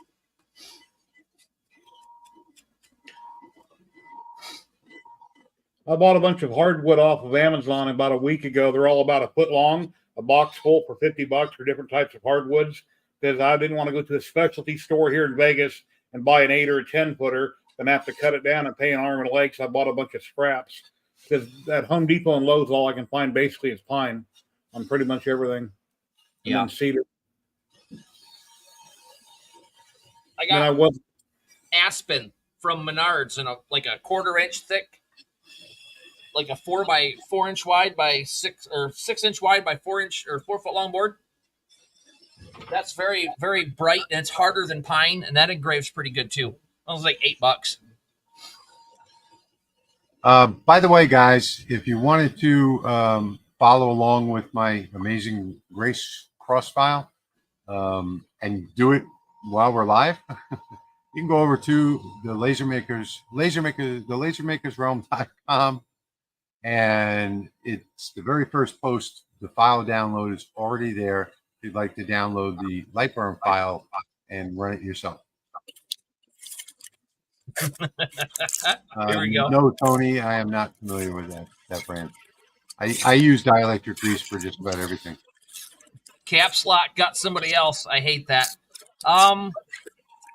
I bought a bunch of hardwood off of Amazon about a week ago. They're all about a foot long, a box full for $50 for different types of hardwoods, because I didn't want to go to a specialty store here in Vegas and buy an 8 or a 10 footer and have to cut it down and pay an arm and a leg. So I bought a bunch of scraps, because at Home Depot and Lowe's, all I can find basically is pine on pretty much everything. And then cedar. I got aspen from Menards in a 1/4 inch thick, like a 4x4 inch wide by 6 inch wide by 4 inch or 4 foot long board. That's very, very bright, and it's harder than pine, and that engraves pretty good too. It was like $8. By the way, guys, if you wanted to follow along with my amazing Grace cross file and do it while we're live, you can go over to the thelasermakersrealm.com, and it's the very first post. The file download is already there. If you'd like to download the Lightburn file and run it yourself. Here we go. No, Tony, I am not familiar with that brand. I use dielectric grease for just about everything. Caps lock got somebody else. I hate that.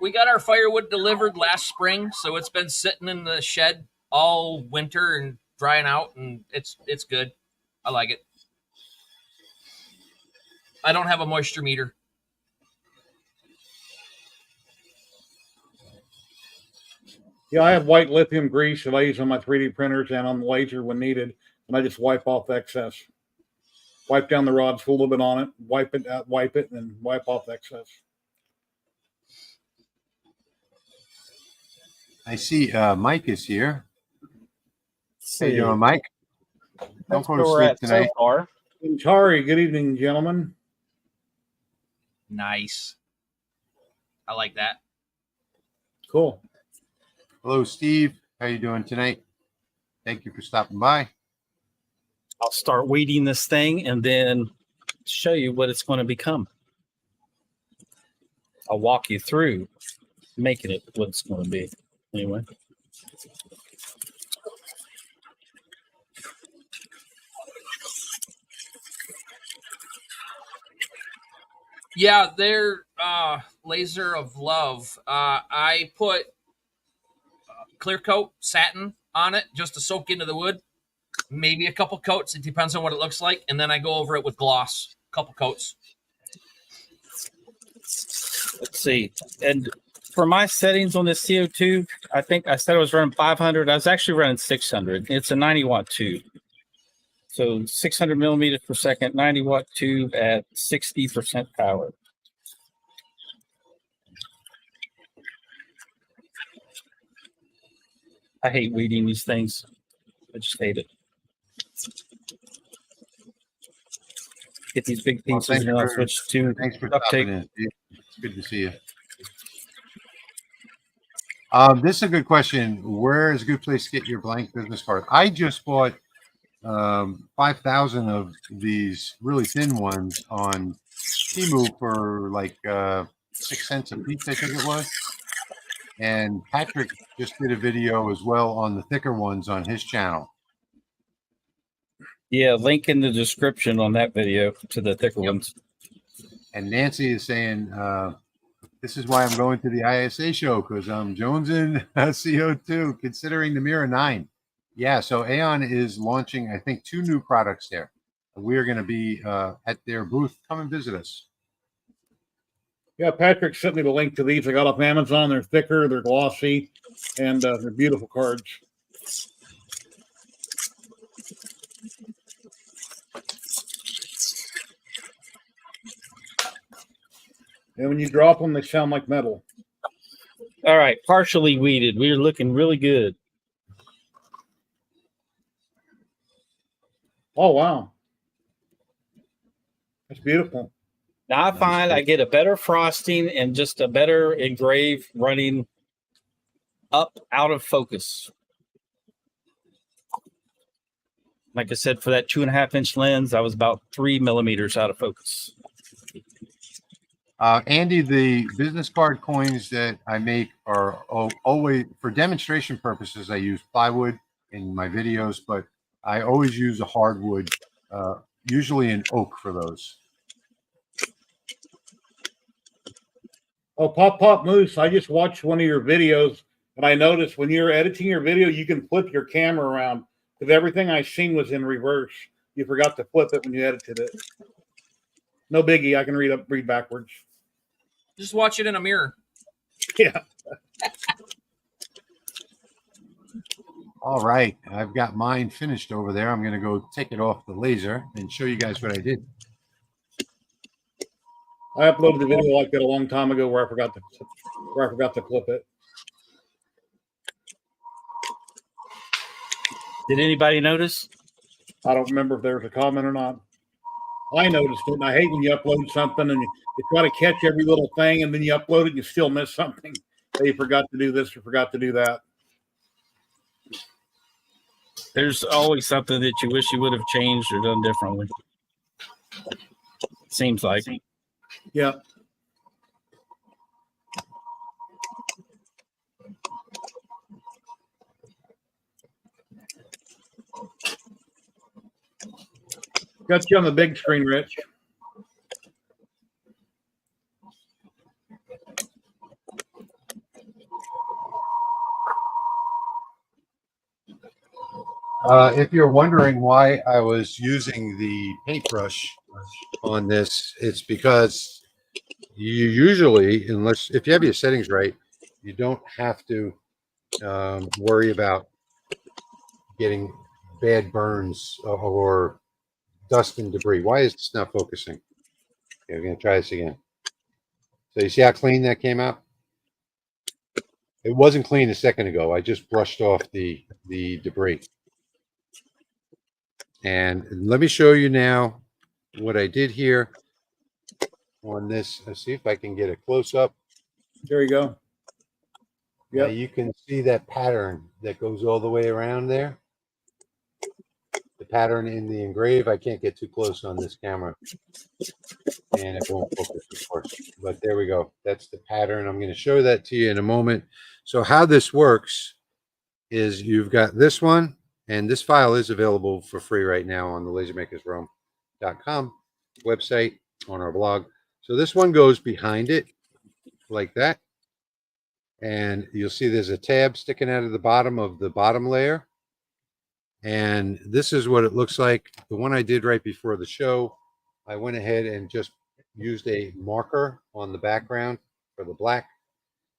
We got our firewood delivered last spring, so it's been sitting in the shed all winter and drying out, and it's good. I like it. I don't have a moisture meter. Yeah, I have white lithium grease that I use on my 3D printers and on the laser when needed, and I just wipe off excess. Wipe down the rods, put a little bit on it, wipe it, and then wipe off excess. I see Mike is here. How you doing, Mike? Don't go to sleep tonight. Tari, good evening, gentlemen. Nice. I like that. Cool. Hello, Steve. How you doing tonight? Thank you for stopping by. I'll start weeding this thing and then show you what it's going to become. I'll walk you through making it what it's going to be. Anyway. Yeah, they're laser of love. I put clear coat satin on it just to soak into the wood. Maybe a couple coats. It depends on what it looks like. And then I go over it with gloss, a couple coats. Let's see. And for my settings on this CO2, I think I said I was running 500. I was actually running 600. It's a 90-watt tube. So 600 millimeters per second, 90-watt tube at 60% power. I hate weeding these things. I just hate it. Get these big pieces and I'll switch to Thanks for duct tape. stopping in. It's good to see you. This is a good question. Where is a good place to get your blank business card? I just bought 5,000 of these really thin ones on Temu for like 6 cents a piece, I think it was. And Patrick just did a video as well on the thicker ones on his channel. Yeah, link in the description on that video to the thicker ones. And Nancy is saying, this is why I'm going to the ISA show, because I'm jonesing CO2, considering the Mira 9. Yeah, so Aeon is launching, I think, 2 new products there. We're going to be at their booth. Come and visit us. Yeah, Patrick sent me the link to these. I got off Amazon. They're thicker, they're glossy, and they're beautiful cards. And when you drop them, they sound like metal. All right, partially weeded. We're looking really good. Oh, wow. That's beautiful. Now I find I get a better frosting and just a better engrave running up out of focus. Like I said, for that 2.5-inch lens, I was about 3 millimeters out of focus. Andy, the business card coins that I make are always, for demonstration purposes, I use plywood in my videos, but I always use a hardwood, usually an oak for those. Oh, Pop Moose, I just watched one of your videos, and I noticed when you're editing your video, you can flip your camera around, because everything I seen was in reverse. You forgot to flip it when you edited it. No biggie. I can read backwards. Just watch it in a mirror. Yeah. All right, I've got mine finished over there. I'm going to go take it off the laser and show you guys what I did. I uploaded the video like that a long time ago where I forgot to flip it. Did anybody notice? I don't remember if there was a comment or not. I noticed it, and I hate when you upload something and you try to catch every little thing, and then you upload it and you still miss something. You forgot to do this or forgot to do that. There's always something that you wish you would have changed or done differently. Seems like. Yeah. Got you on the big screen, Rich. If you're wondering why I was using the paintbrush on this, it's because you usually, if you have your settings right, you don't have to worry about getting bad burns or dust and debris. Why is this not focusing? Okay, we're going to try this again. So you see how clean that came out? It wasn't clean a second ago. I just brushed off the debris. And let me show you now what I did here on this. Let's see if I can get a close up. There you go. Yeah, Yep. you can see that pattern that goes all the way around there. The pattern in the engrave. I can't get too close on this camera, and it won't focus, of course. But there we go. That's the pattern. I'm going to show that to you in a moment. So how this works is you've got this one. And this file is available for free right now on the thelasermakersrealm.com website on our blog. So this one goes behind it like that. And you'll see there's a tab sticking out of the bottom layer. And this is what it looks like. The one I did right before the show, I went ahead and just used a marker on the background for the black.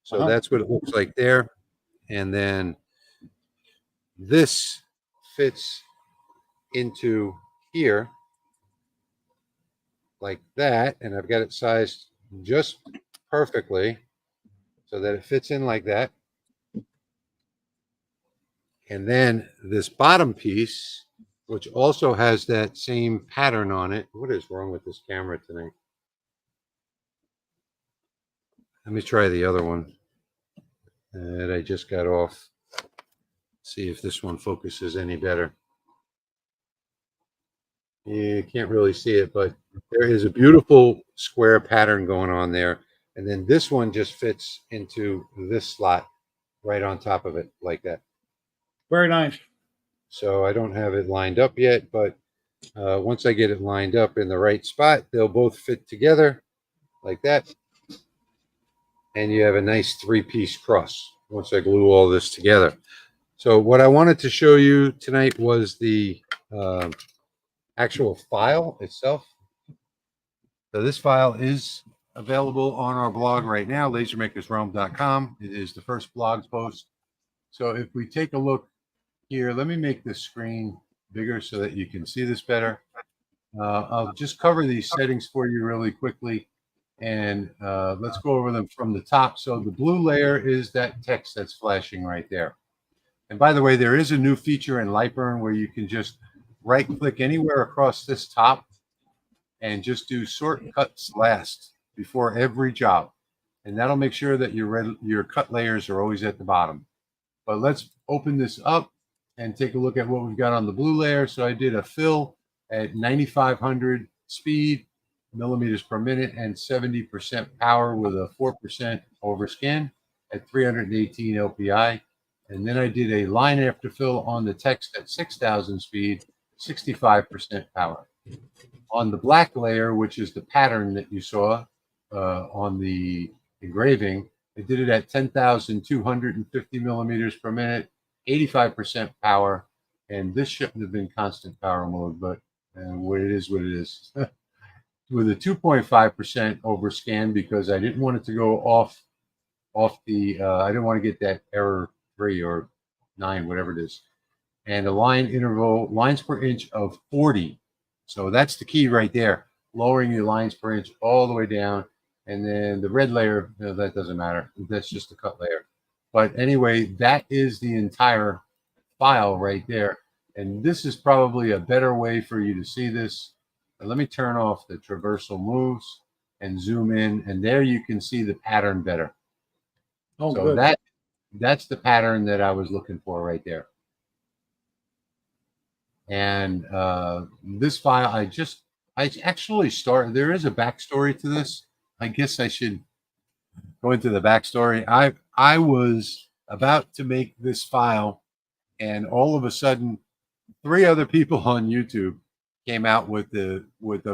So that's what it looks like there. And then this fits into here like that, and I've got it sized just perfectly so that it fits in like that. And then this bottom piece, which also has that same pattern on it. What is wrong with this camera tonight? Let me try the other one that I just got off. See if this one focuses any better. You can't really see it, but there is a beautiful square pattern going on there. And then this one just fits into this slot right on top of it like that. Very nice. So I don't have it lined up yet, but once I get it lined up in the right spot, they'll both fit together like that. And you have a nice three-piece cross once I glue all this together. So what I wanted to show you tonight was the actual file itself. So this file is available on our blog right now, lasermakersrealm.com. It is the first blog post. So if we take a look here, let me make the screen bigger so that you can see this better. I'll just cover these settings for you really quickly, and let's go over them from the top. So the blue layer is that text that's flashing right there. And by the way, there is a new feature in Lightburn where you can just right-click anywhere across this top and just do sort cuts last before every job. And that'll make sure that your cut layers are always at the bottom. But let's open this up and take a look at what we've got on the blue layer. So I did a fill at 9,500 speed, millimeters per minute, and 70% power with a 4% overscan at 318 LPI. And then I did a line after fill on the text at 6,000 speed, 65% power. On the black layer, which is the pattern that you saw on the engraving, I did it at 10,250 millimeters per minute, 85% power, and this shouldn't have been constant power mode, but what it is, with a 2.5% overscan because I didn't want it to go off the, I didn't want to get that error 3 or 9, whatever it is, and a line interval, lines per inch of 40. So that's the key right there, lowering your lines per inch all the way down. And then the red layer, that doesn't matter. That's just a cut layer. But anyway, that is the entire file right there. And this is probably a better way for you to see this. Let me turn off the traversal moves and zoom in. And there you can see the pattern better. Oh, so good. that's the pattern that I was looking for right there. And this file, I actually started, there is a backstory to this. I guess I should go into the backstory. I was about to make this file, and all of a sudden, 3 other people on YouTube came out with a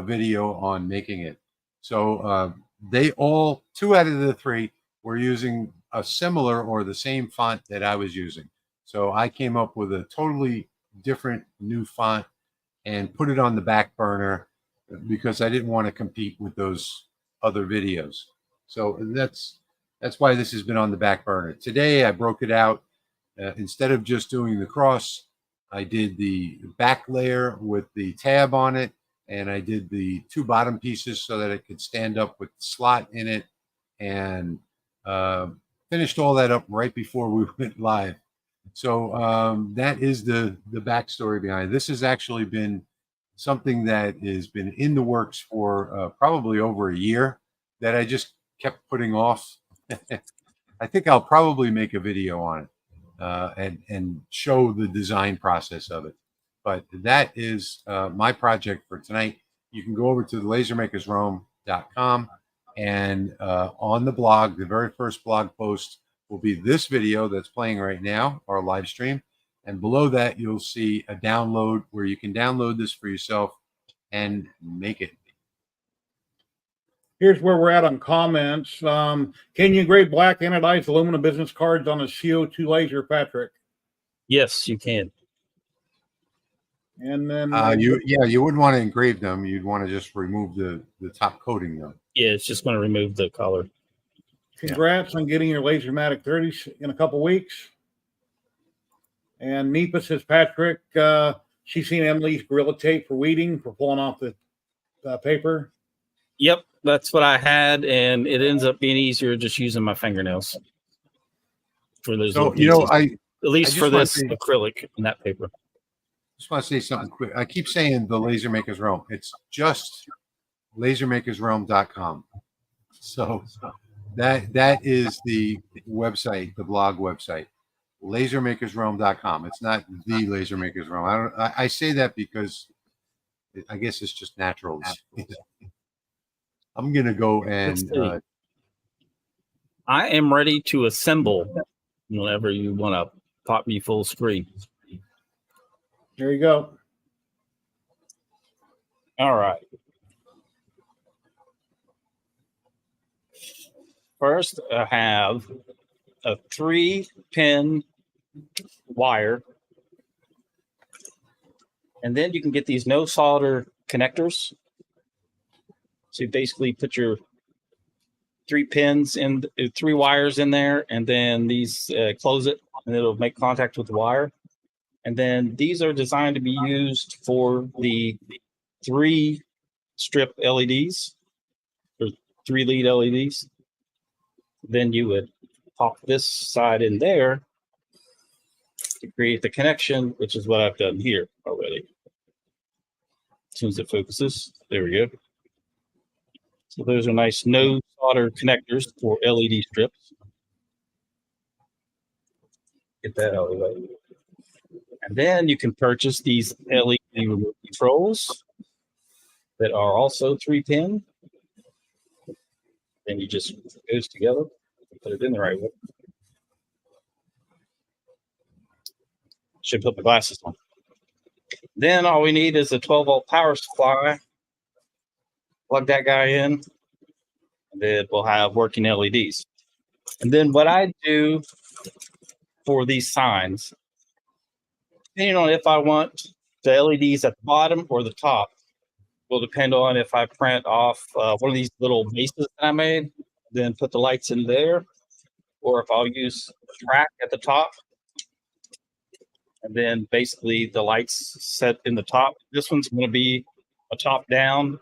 video on making it. So they all, 2 out of the 3 were using a similar or the same font that I was using. So I came up with a totally different new font and put it on the back burner because I didn't want to compete with those other videos. So that's why this has been on the back burner. Today I broke it out. Instead of just doing the cross, I did the back layer with the tab on it, and I did the 2 bottom pieces so that it could stand up with the slot in it, and finished all that up right before we went live. So that is the backstory behind it. This has actually been something that has been in the works for probably over a year that I just kept putting off. I think I'll probably make a video on it and show the design process of it. But that is my project for tonight. You can go over to thelasermakersrealm.com, and on the blog, the very first blog post will be this video that's playing right now, our live stream. And below that, you'll see a download where you can download this for yourself and make it. Here's where we're at on comments. Can you engrave black anodized aluminum business cards on a CO2 laser, Patrick? Yes, you can. And then you wouldn't want to engrave them. You'd want to just remove the top coating though. Yeah, it's just going to remove the color. Congrats on getting your Lasermatic 30s in a couple weeks. And Nipa says, Patrick, she's seen Emily's Gorilla Tape for weeding, for pulling off the paper. Yep, that's what I had, and it ends up being easier just using my fingernails for those. So, at least for this acrylic and that paper. Just want to say something quick. I keep saying the Laser Makers Realm. It's just lasermakersrealm.com. So that is the website, the blog website, lasermakersrealm.com. It's not the Laser Makers Realm. I say that because I guess it's just natural. I'm gonna go Let's and see. I am ready to assemble whenever you want to pop me full screen. There you go. All right. First, I have a 3-pin wire. And then you can get these no solder connectors. So you basically put your 3 pins in, 3 wires in there, and then these close it, and it'll make contact with the wire. And then these are designed to be used for the 3 strip LEDs, or 3 lead LEDs. Then you would pop this side in there to create the connection, which is what I've done here already. As soon as it focuses, there we go. So those are nice no solder connectors for LED strips. Get that out of the way. And then you can purchase these LED remote controls that are also 3-pin. Then you just goes together and put it in the right way. Should put my glasses on. Then all we need is a 12-volt power supply. Plug that guy in, and then we'll have working LEDs. And then what I do for these signs, depending on if I want the LEDs at the bottom or the top, will depend on if I print off one of these little bases that I made, then put the lights in there, or if I'll use track at the top, and then basically the lights set in the top. This one's going to be a top down.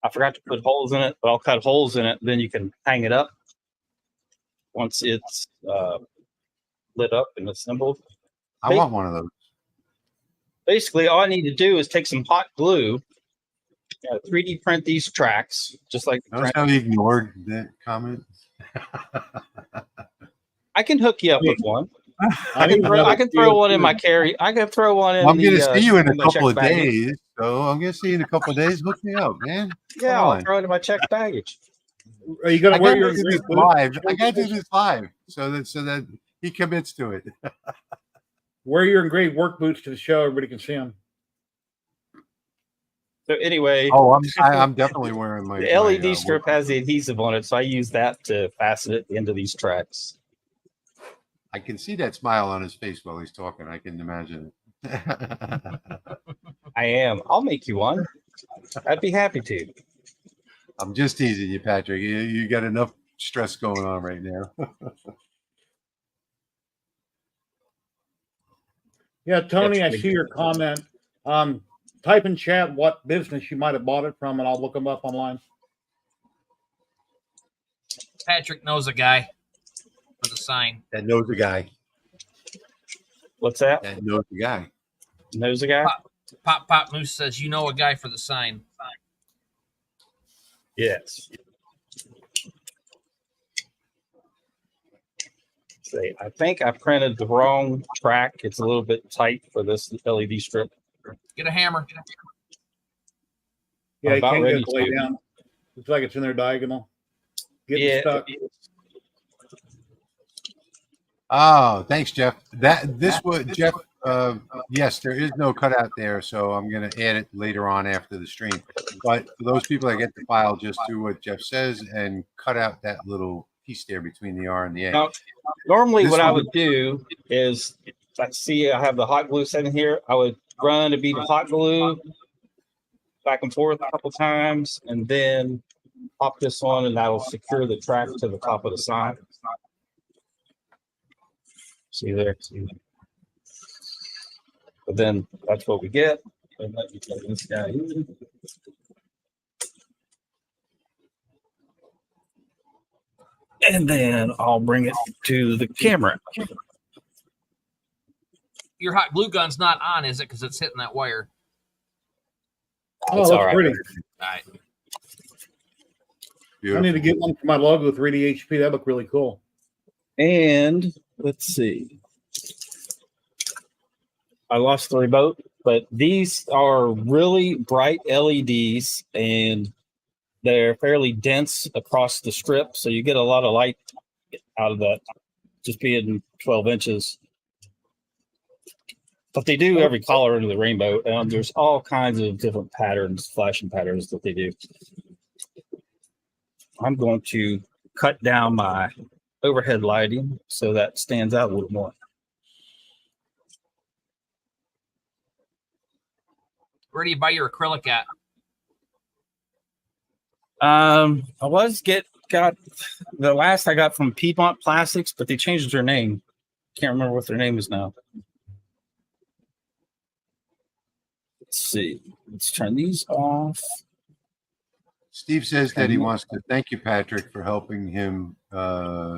I forgot to put holes in it, but I'll cut holes in it. Then you can hang it up once it's lit up and assembled. I want one of those. Basically, all I need to do is take some hot glue, 3D print these tracks, just like Notice how he ignored that comment. I can hook you up with one. I can throw one in my carry. I can throw one in. I'm going to see you in a my couple checked of baggage. days. So I'm going to see you in a couple of days. Hook me up, man. Yeah, Come I'll on. throw it in my checked baggage. Are you going I to wear gotta your do this live. I got to do this live so that he commits to it. wear your engraved work boots to the show? Everybody can see them. So anyway, Oh, I'm definitely wearing my the LED my, strip has the adhesive on it, so I use that to fasten it at the end of these tracks. I can see that smile on his face while he's talking. I can imagine it. I am. I'll make you one. I'd be happy to. I'm just teasing you, Patrick. You got enough stress going on right now. Yeah, Tony, That's I see your comment. Type in chat what business you might have bought it from, and I'll look them up online. Patrick knows a guy for the sign. That knows a guy. What's that? That knows a guy. Knows a guy? Pop Moose says, you know a guy for the sign. Yes. Say, I think I printed the wrong track. It's a little bit tight for this LED strip. Get a hammer. Yeah, I'm you about can't ready get it laid to. down. Looks like it's in there diagonal. Getting Yeah. stuck. Oh, thanks, Jeff. This was Jeff. Yes, there is no cutout there, so I'm going to add it later on after the stream. But for those people that get the file, just do what Jeff says and cut out that little piece there between the R and the A. Now, normally, This what I one- would do is, let's see, I have the hot glue sitting here. I would run a bead of hot glue back and forth a couple times, and then pop this on, and that'll secure the track to the top of the sign. See there. But then that's what we get. And let me plug this guy in. And then I'll bring it to the camera. Your hot glue gun's not on, is it? Because it's hitting that wire. Oh, It's that's all right. pretty. All right. I need to get one for my logo with 3D HP. That look really cool. And let's see. I lost the remote. but these are really bright LEDs and they're fairly dense across the strip. So you get a lot of light out of that, just being 12 inches. But they do every color under the rainbow. There's all kinds of different patterns, flashing patterns that they do. I'm going to cut down my overhead lighting so that stands out a little more. Where do you buy your acrylic at? I got the last I got from Piedmont Plastics, but they changed their name. Can't remember what their name is now. Let's see. Let's turn these off. Steve says that he wants to thank you, Patrick, for helping him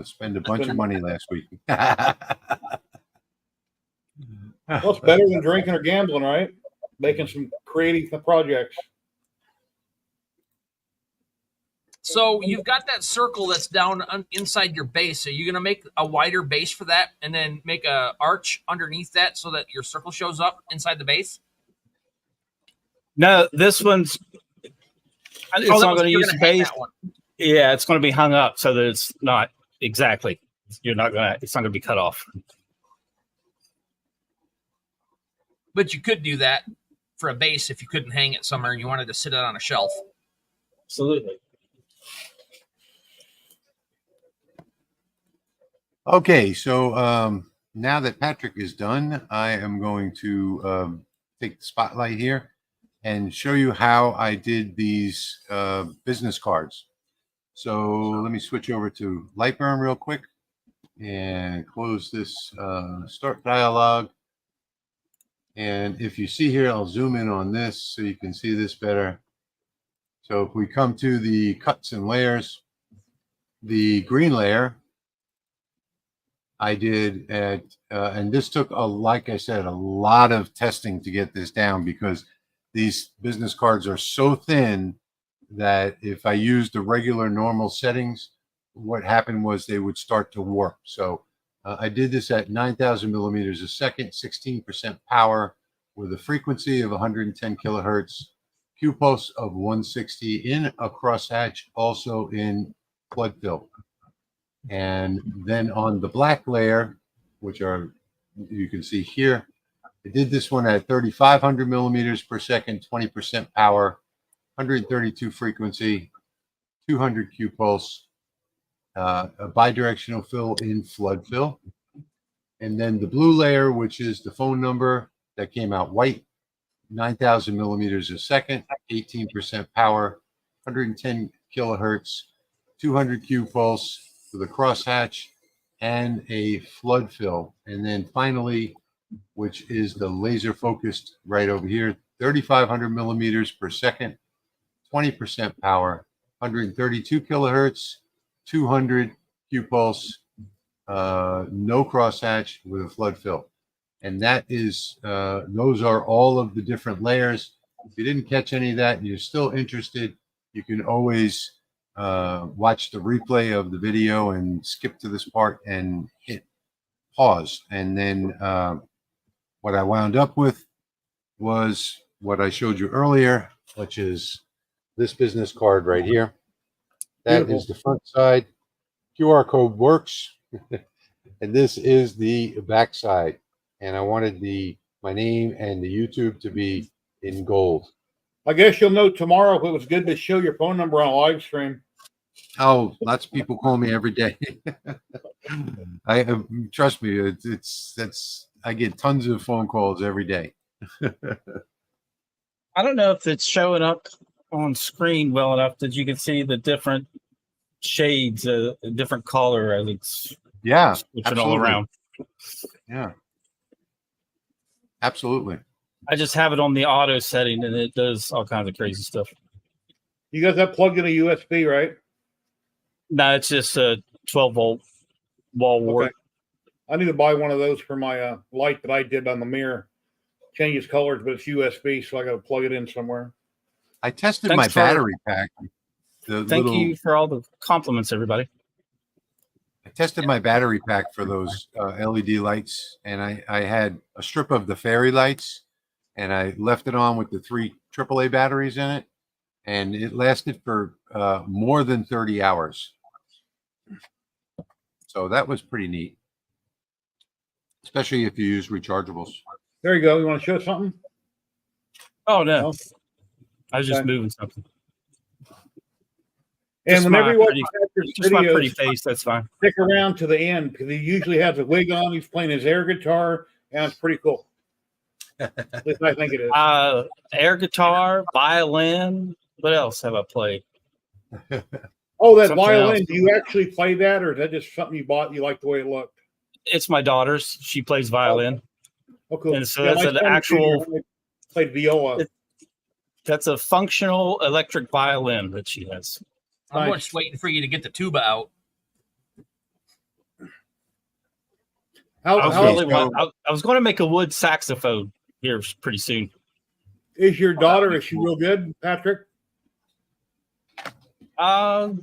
spend a bunch of money last week. Well, it's better than drinking or gambling, right? Making some creative projects. So you've got that circle that's down inside your base. Are you going to make a wider base for that and then make a arch underneath that so that your circle shows up inside the base? No, this one's it's not going to use the base. Yeah, it's going to be hung up so that it's not exactly. It's not going to be cut off. But you could do that for a base if you couldn't hang it somewhere and you wanted to sit it on a shelf. Absolutely. Okay, so now that Patrick is done, I am going to take the spotlight here and show you how I did these business cards. So let me switch over to Lightburn real quick and close this start dialog. And if you see here, I'll zoom in on this so you can see this better. So if we come to the cuts and layers, the green layer I did at, and this took, like I said, a lot of testing to get this down because these business cards are so thin that if I used the regular normal settings, what happened was they would start to warp. So I did this at 9,000 millimeters a second, 16% power with a frequency of 110 kilohertz, Q pulse of 160 in a crosshatch, also in flood fill. And then on the black layer, which are, you can see here, I did this one at 3,500 millimeters per second, 20% power, 132 frequency, 200 Q pulse, a bidirectional fill in flood fill. And then the blue layer, which is the phone number that came out white, 9,000 millimeters a second, 18% power, 110 kilohertz, 200 Q pulse with a crosshatch and a flood fill. And then finally, which is the laser focused right over here, 3,500 millimeters per second, 20% power, 132 kilohertz, 200 Q pulse, no crosshatch with a flood fill. And that is, those are all of the different layers. If you didn't catch any of that and you're still interested, you can always watch the replay of the video and skip to this part and hit pause. And then what I wound up with was what I showed you earlier, which is this business card right here. That is the front side. QR code works. And this is the back side. And I wanted my name and the YouTube to be in gold. I guess you'll know tomorrow if it was good to show your phone number on a live stream. Oh, lots of people call me every day. I trust me, I get tons of phone calls every day. I don't know if it's showing up on screen well enough that you can see the different shades, different color as it's switching all around. Yeah, absolutely. I just have it on the auto setting and it does all kinds of crazy stuff. You guys have plugged in a USB, right? No, it's just a 12-volt wall wart. I need to buy one of those for my light that I did on the mirror. Changes colors, but it's USB, so I got to plug it in somewhere. I tested my battery pack. Thank you for all the compliments, everybody. I tested my battery pack for those LED lights, and I had a strip of the fairy lights, and I left it on with the 3 AAA batteries in it, and it lasted for more than 30 hours. So that was pretty neat, especially if you use rechargeables. There you go. You want to show something? Oh no, No? I was just Okay. moving something. And Just whenever my you watch pretty- Patrick's Just my pretty videos, face. That's fine. stick around to the end because he usually has a wig on. He's playing his air guitar, and it's pretty cool. At least I think it is. Air guitar, violin. What else have I played? Oh, that something violin. else. Do you actually play that, or is that just something you bought and you like the way it looked? It's my daughter's. She plays violin. Oh, cool. And so that's my an son actual- Junior played viola. That's a functional electric violin that she has. I'm Nice. just waiting for you to get the tuba out. How I was going to make a wood saxophone here pretty soon. is your daughter? Is she real good, Patrick? I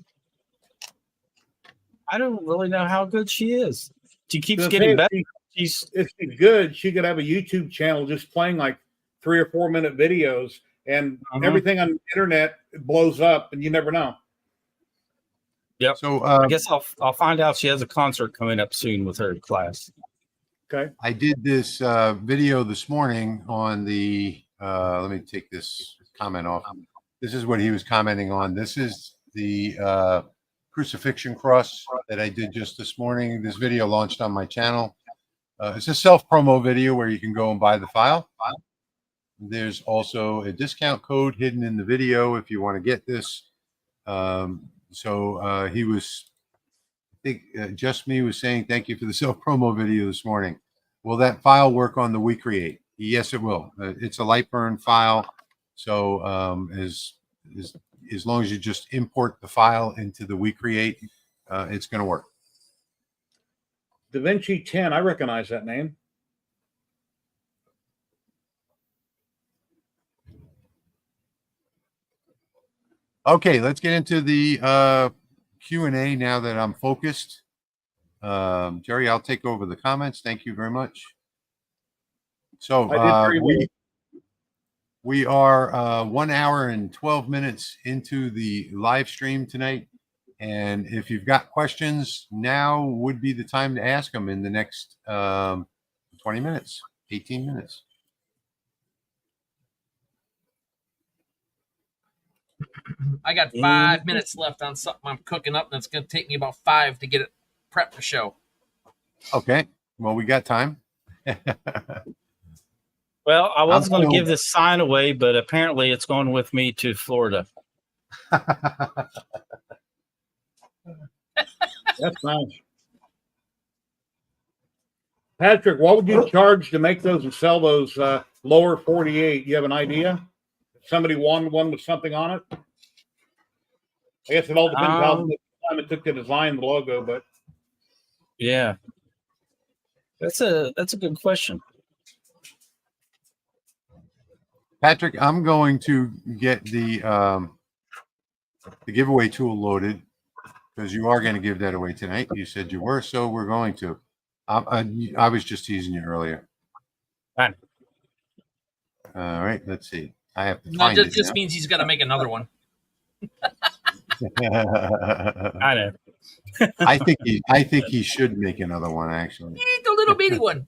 don't really know how good she is. She keeps Because getting if better. if she's good, she could have a YouTube channel just playing like 3 or 4 minute videos, and everything on the internet blows up, and you never know. Yep. So I guess I'll find out she has a concert coming up soon with her class. Okay. I did this video this morning on the, let me take this comment off. This is what he was commenting on. This is the crucifixion cross that I did just this morning. This video launched on my channel. It's a self-promo video where you can go and buy the file. There's also a discount code hidden in the video if you want to get this. He was, I think Just Me was saying, thank you for the self-promo video this morning. Will that file work on the WeCreate? Yes, it will. It's a Lightburn file. So as long as you just import the file into the WeCreate, it's going to work. DaVinci 10, I recognize that name. Okay, let's get into the Q&A now that I'm focused. Jerry, I'll take over the comments. Thank you very much. So we are 1 hour and 12 minutes into the live stream tonight. And if you've got questions, now would be the time to ask them in the next 20 minutes, 18 minutes. I got 5 minutes left on something I'm cooking up, and it's going to take me about 5 to get it prepped for show. Okay. Well, we got time. Well, I was going to give this sign away, but apparently it's going with me to Florida. That's nice. Patrick, what would you charge to make those and sell those lower 48? You have an idea? If somebody wanted one with something on it? I guess it all depends how much time it took to design the logo, but yeah, that's a good question. Patrick, I'm going to get the giveaway tool loaded because you are going to give that away tonight. You said you were, so we're going to. I was just teasing you earlier. Fine. All right, let's see. I have to No, find it it just now. means he's got to make another one. I know. I think he should make another one, actually. The little bitty one.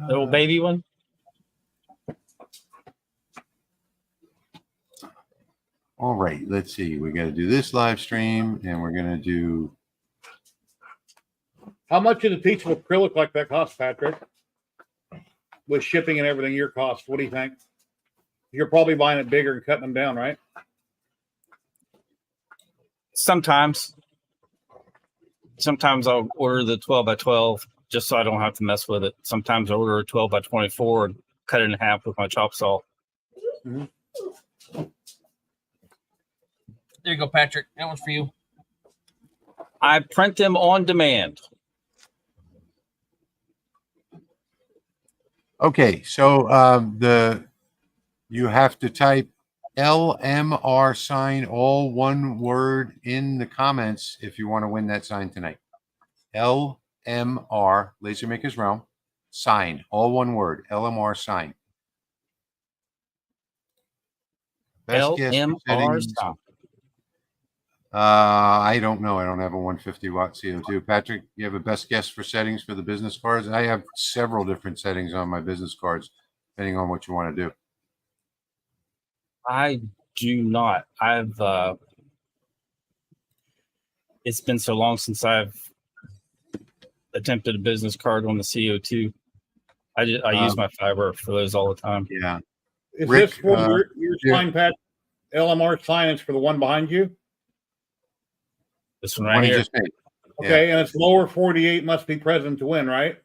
Little baby one. All right, let's see. We got to do this live stream, and we're going to do. how much did a piece of acrylic like that cost, Patrick? With shipping and everything, your cost, what do you think? You're probably buying it bigger and cutting them down, right? Sometimes I'll order the 12 by 12 just so I don't have to mess with it. Sometimes I order a 12 by 24 and cut it in half with my chop saw. Mm-hmm. There you go, Patrick. That one's for you. I print them on demand. Okay, so you have to type LMR sign, all one word, in the comments if you want to win that sign tonight. LMR, Laser Makers Realm, sign, all one word, LMR sign. Best guess for LMR settings. stop. I don't know. I don't have a 150 watt CO2. Patrick, you have a best guess for settings for the business cards? I have several different settings on my business cards, depending on what you want to do. I do not. It's been so long since I've attempted a business card on the CO2. I use my fiber for those all the time. Yeah. Is Rick, this for your sign, Pat? LMR sign is for the one behind you? This one right here. Okay, and it's lower 48 must be present to win, right?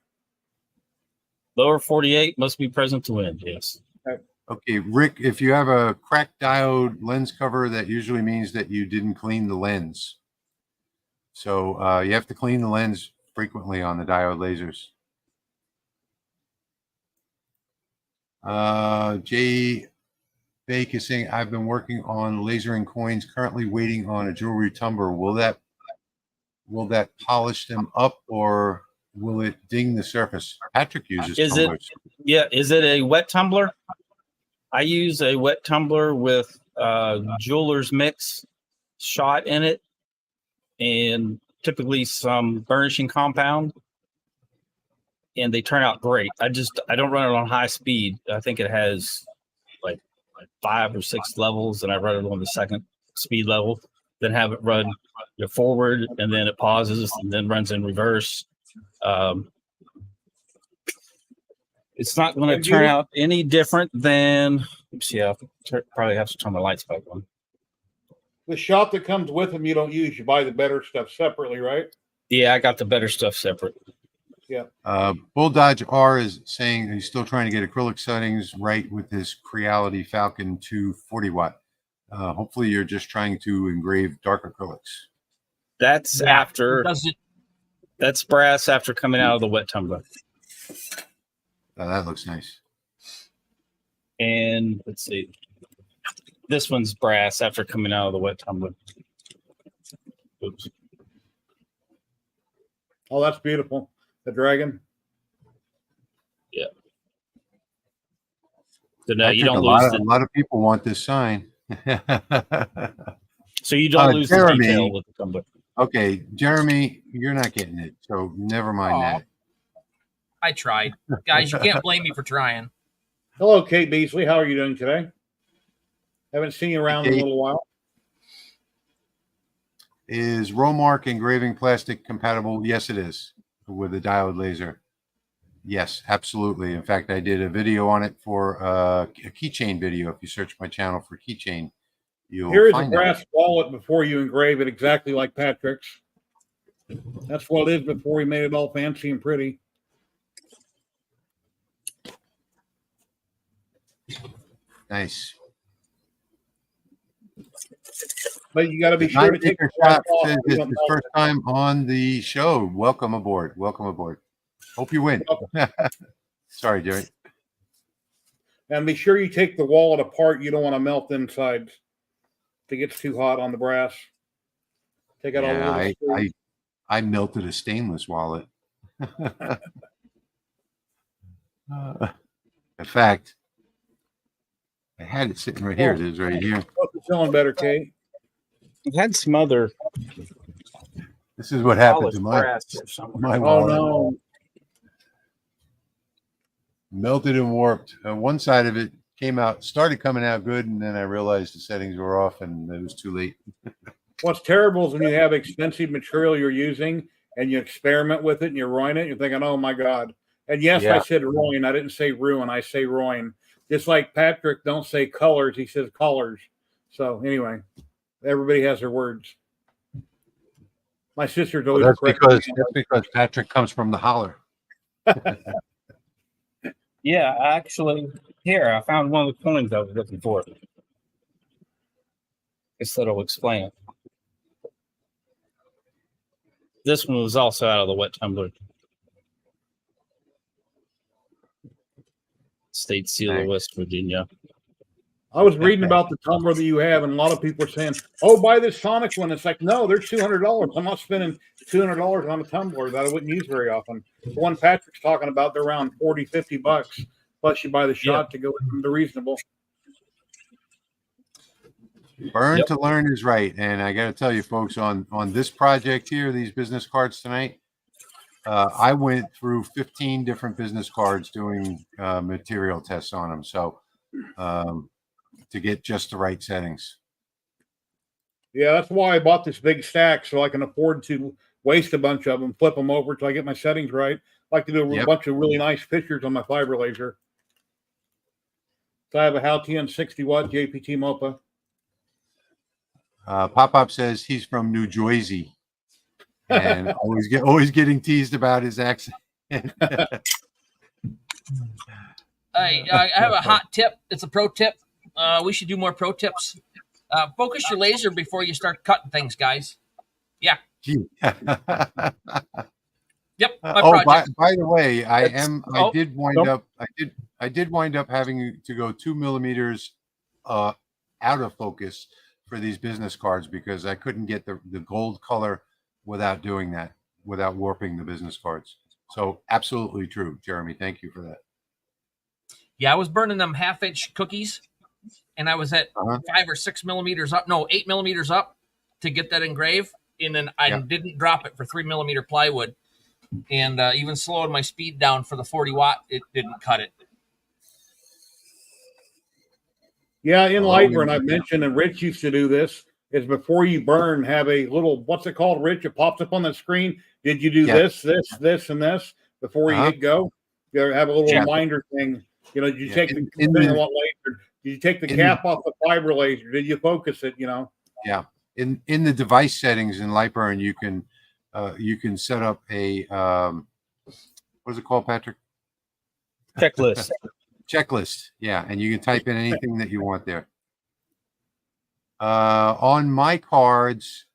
Lower 48 must be present to win, yes. Okay, Rick, if you have a cracked diode lens cover, that usually means that you didn't clean the lens. So you have to clean the lens frequently on the diode lasers. Jay Bake is saying, I've been working on lasering coins, currently waiting on a jewelry tumbler. Will that polish them up, or will it ding the surface? Patrick uses tumblers. Is it a wet tumbler? I use a wet tumbler with jeweler's mix shot in it, and typically some burnishing compound, and they turn out great. I don't run it on high speed. I think it has like 5 or 6 levels, and I run it on the second speed level, then have it run forward, and then it pauses and then runs in reverse. It's not going to turn out any different than, let's see, I'll probably have to turn my lights back on. The shot that comes with them you don't use. You buy the better stuff separately, right? Yeah, I got the better stuff separate. Yeah. Bull Dodge R is saying he's still trying to get acrylic settings right with his Creality Falcon 2 40 watt. Hopefully you're just trying to engrave dark acrylics. That's that's brass after coming out of the wet tumbler. Oh, that looks nice. And let's see. This one's brass after coming out of the wet tumbler. Oops. Oh, that's beautiful. The dragon. Yeah. So now you don't a lot of people want this sign. So you don't lose the detail with the tumbler. Okay, Jeremy, you're not getting it, so never mind that. I tried. Guys, you can't blame me for trying. Hello, Kate Beasley. How are you doing today? Haven't seen you around in a little while. Is Romark engraving plastic compatible? Yes, it is, with a diode laser. Yes, absolutely. In fact, I did a video on it for a keychain video. If you search my channel for keychain, you'll Here is find a brass wallet before you engrave it, exactly like Patrick's. That's what it is before we made it all fancy and pretty. Nice. But you got to be sure to take a shot. This is his first time on the show. Welcome aboard. Welcome aboard. Hope you win. Sorry, Jerry. And be sure you take the wallet apart. You don't want to melt the insides. If it gets too hot on the brass. Take out all the little I melted a stainless wallet. In fact, I had it sitting right here. It is right here. Hope you're feeling better, Kate. I've had some other. This is what happened to my wallet. No. Melted and warped. One side of it started coming out good, and then I realized the settings were off, and it was too late. What's terrible is when you have expensive material you're using, and you experiment with it, and you ruin it, you're thinking, oh, my God. And yes, I said ruin. I didn't say ruin. I say ruin. Just like Patrick don't say colors. He says colors. So anyway, everybody has their words. My sister's always that's because Patrick comes from the holler. Yeah, actually, here, I found one of the coins I was looking for. Guess that'll explain it. This one was also out of the wet tumbler. State seal of West Virginia. I was reading about the tumbler that you have, and a lot of people are saying, oh, buy this Sonic one. It's like, no, they're $200. I'm not spending $200 on a tumbler that I wouldn't use very often. The one Patrick's talking about, they're around $40-50. Plus, you buy the shot to go into the reasonable. Burn Yep. to learn is right. And I got to tell you, folks, on this project here, these business cards tonight, I went through 15 different business cards doing material tests on them. So to get just the right settings. Yeah, that's why I bought this big stack so I can afford to waste a bunch of them, flip them over till I get my settings right. I like to do a Yep. bunch of really nice pictures on my fiber laser. So I have a Halcyon 60 watt JPT MOPA. Pop-Up says he's from New Jersey and always getting teased about his accent. I have a hot tip. It's a pro tip. We should do more pro tips. Focus your laser before you start cutting things, guys. Yeah. Yep. My project. By the way, I oh, did wind up having to go 2 millimeters out of focus for these business cards because I couldn't get the gold color without doing that, without warping the business cards. So absolutely true, Jeremy. Thank you for that. Yeah, I was burning them 1/2-inch cookies, and I was at 5 or 6 millimeters up. No, 8 millimeters up to get that engraved, and then I didn't drop it for 3 millimeter plywood. And even slowing my speed down for the 40 watt, it didn't cut it. Yeah, in Lightroom, I've mentioned, and Rich used to do this, is before you burn, have a little, what's it called, Rich? It pops up on the screen. Did you do this, and this before you hit go? You have a little reminder thing. You know, did you take depending on what laser, did you take the cap off the fiber laser? Did you focus it, you know? Yeah. In the device settings in Lightburn, you can set up a what is it called, Patrick? Checklist. Checklist. Yeah, and you can type in anything that you want there. On my cards,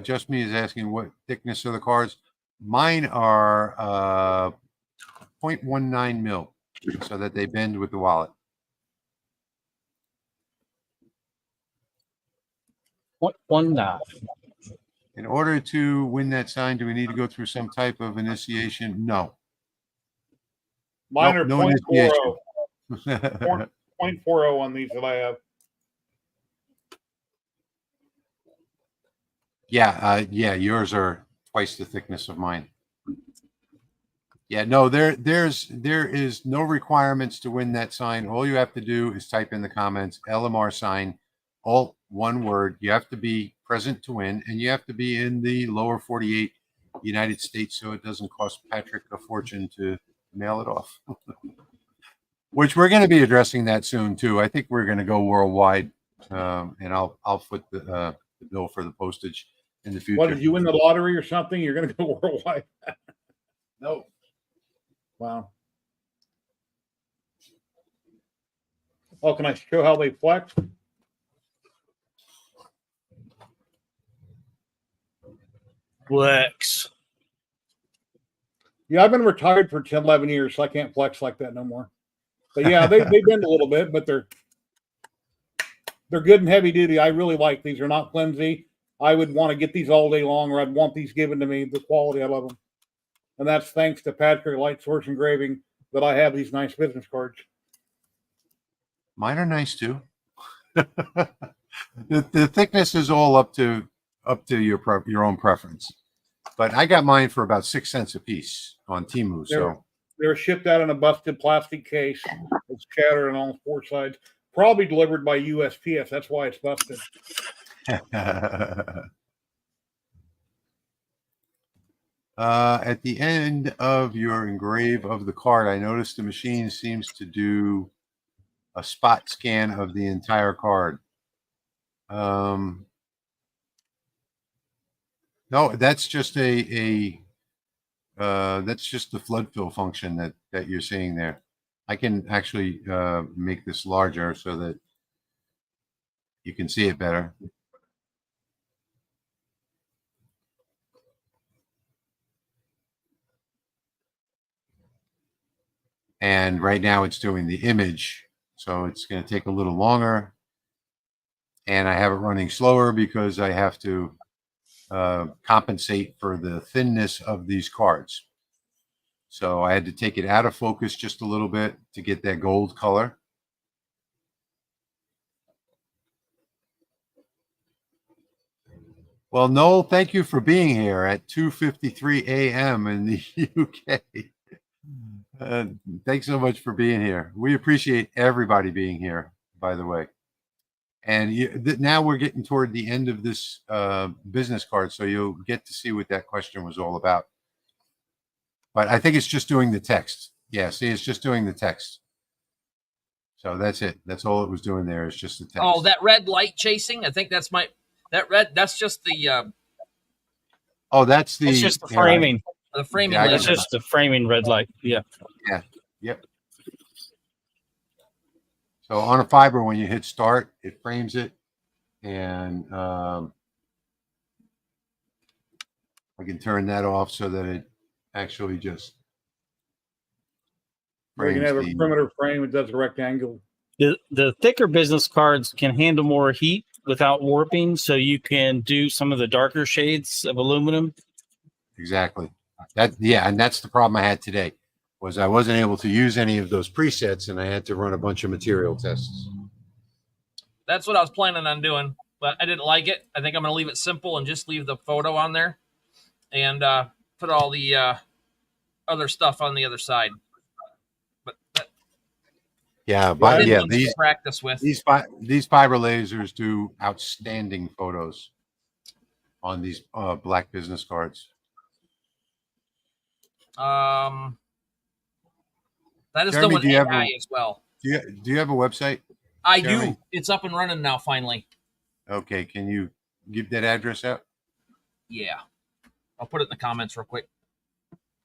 Just Me is asking what thickness are the cards. Mine are 0.19 mil, so that they bend with the wallet. 0.19. In order to win that sign, do we need to go through some type of initiation? No. Mine are no 0.40. initiation. 0.40 on these that I have. Yeah, yours are twice the thickness of mine. Yeah, no, there is no requirements to win that sign. All you have to do is type in the comments LMR sign, all one word. You have to be present to win, and you have to be in the lower 48 United States, so it doesn't cost Patrick a fortune to mail it off. Which we're going to be addressing that soon too. I think we're going to go worldwide, and I'll foot the bill for the postage in the future. What, did you win the lottery or something? You're going to go worldwide? No. Wow. Oh, can I show how they flex? Flex. Yeah, I've been retired for 10, 11 years, so I can't flex like that no more. But yeah, they bend a little bit, but they're good and heavy duty. I really like these. They're not flimsy. I would want to get these all day long, or I'd want these given to me. The quality, I love them. And that's thanks to Patrick Light Source Engraving that I have these nice business cards. Mine are nice too. the thickness is all up to your own preference. But I got mine for about 6 cents a piece on Temu. They were shipped out in a busted plastic case. It's shattered on all 4 sides. Probably delivered by USPS. That's why it's busted. At the end of your engrave of the card, I noticed the machine seems to do a spot scan of the entire card. No, that's just that's just the flood fill function that you're seeing there. I can actually make this larger so that you can see it better. And right now it's doing the image, so it's going to take a little longer. And I have it running slower because I have to compensate for the thinness of these cards. So I had to take it out of focus just a little bit to get that gold color. Well, Noel, thank you for being here at 2:53 a.m. in the UK. Thanks so much for being here. We appreciate everybody being here, by the way. And now we're getting toward the end of this business card, so you'll get to see what that question was all about. But I think it's just doing the text. Yeah, see, it's just doing the text. So that's it. That's all it was doing there is just the text. Oh, that red light chasing. I think that's that's just the. Oh, that's the. It's just the framing. The framing. Yeah, That's just the framing red light. Yeah. Yeah. Yep. So on a fiber, when you hit start, it frames it, and I can turn that off so that it actually just. You can have a perimeter frame. It does a rectangle. The thicker business cards can handle more heat without warping, so you can do some of the darker shades of aluminum. Exactly. And that's the problem I had today, was I wasn't able to use any of those presets, and I had to run a bunch of material tests. That's what I was planning on doing, but I didn't like it. I think I'm going to leave it simple and just leave the photo on there, and put all the other stuff on the other side. But these practice with these fiber lasers do outstanding photos on these black business cards. That is Jeremy, done with AI as well. Do you have a website? I Jeremy? do. It's up and running now. Finally. Okay, can you give that address out? Yeah, I'll put it in the comments real quick.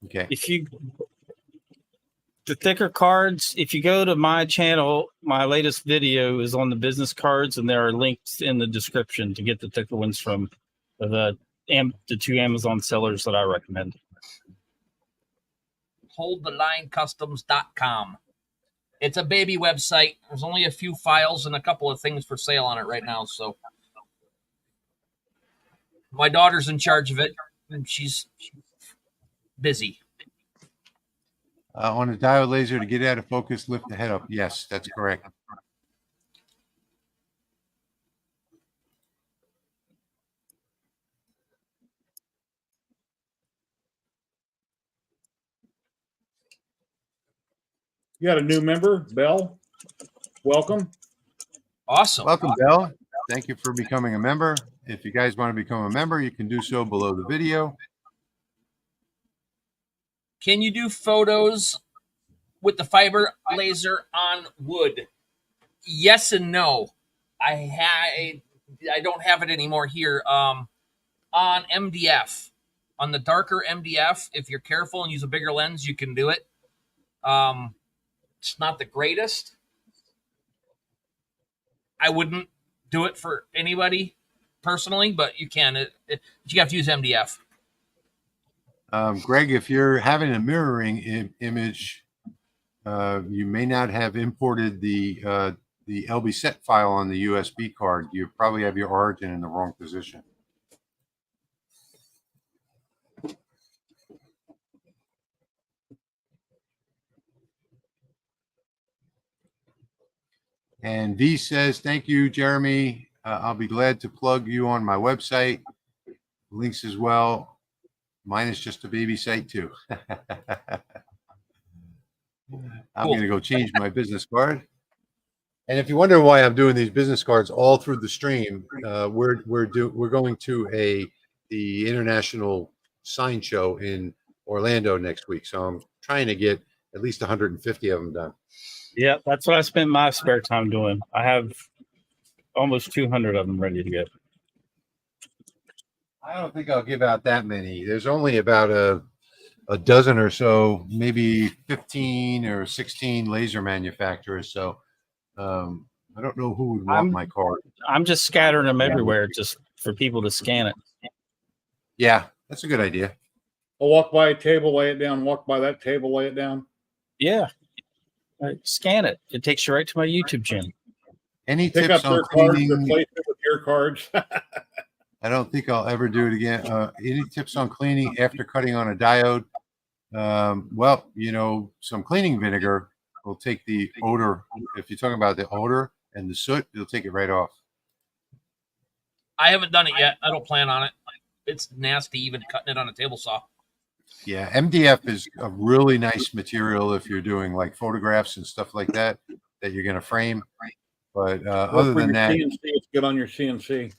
Okay. The thicker cards, if you go to my channel, my latest video is on the business cards, and there are links in the description to get the thicker ones from the two Amazon sellers that I recommend. HoldTheLineCustoms.com. It's a baby website. There's only a few files and a couple of things for sale on it right now. So my daughter's in charge of it, and she's busy. On a diode laser, to get out of focus, lift the head up. Yes, that's correct. You got a new member, Bell. Welcome. Awesome. Welcome, Bell. Thank you for becoming a member. If you guys want to become a member, you can do so below the video. Can you do photos with the fiber laser on wood? Yes and no. I don't have it anymore here. On MDF, on the darker MDF, if you're careful and use a bigger lens, you can do it. It's not the greatest. I wouldn't do it for anybody personally, but you can. You have to use MDF. Greg, if you're having a mirroring image, you may not have imported the LB set file on the USB card. You probably have your origin in the wrong position. And V says, thank you, Jeremy. I'll be glad to plug you on my website. Links as well. Mine is just a baby site too. I'm going to go change my business card. And if you wonder why I'm doing these business cards all through the stream, we're going to the international sign show in Orlando next week. So I'm trying to get at least 150 of them done. Yeah, that's what I spend my spare time doing. I have almost 200 of them ready to go. I don't think I'll give out that many. There's only about a dozen or so, maybe 15 or 16 laser manufacturers. So I don't know who would want my card. I'm just scattering them everywhere just for people to scan it. Yeah, that's a good idea. I'll walk by a table, lay it down. Walk by that table, lay it down. Yeah. Scan it. It takes you right to my YouTube channel. Any Pick tips up on their cards, cleaning? replace it with your cards. I don't think I'll ever do it again. Any tips on cleaning after cutting on a diode? Well, some cleaning vinegar will take the odor. If you're talking about the odor and the soot, it'll take it right off. I haven't done it yet. I don't plan on it. it's nasty even cutting it on a table saw. Yeah, MDF is a really nice material if you're doing like photographs and stuff like that you're going to frame. But other than that, CNC, it's good on your CNC.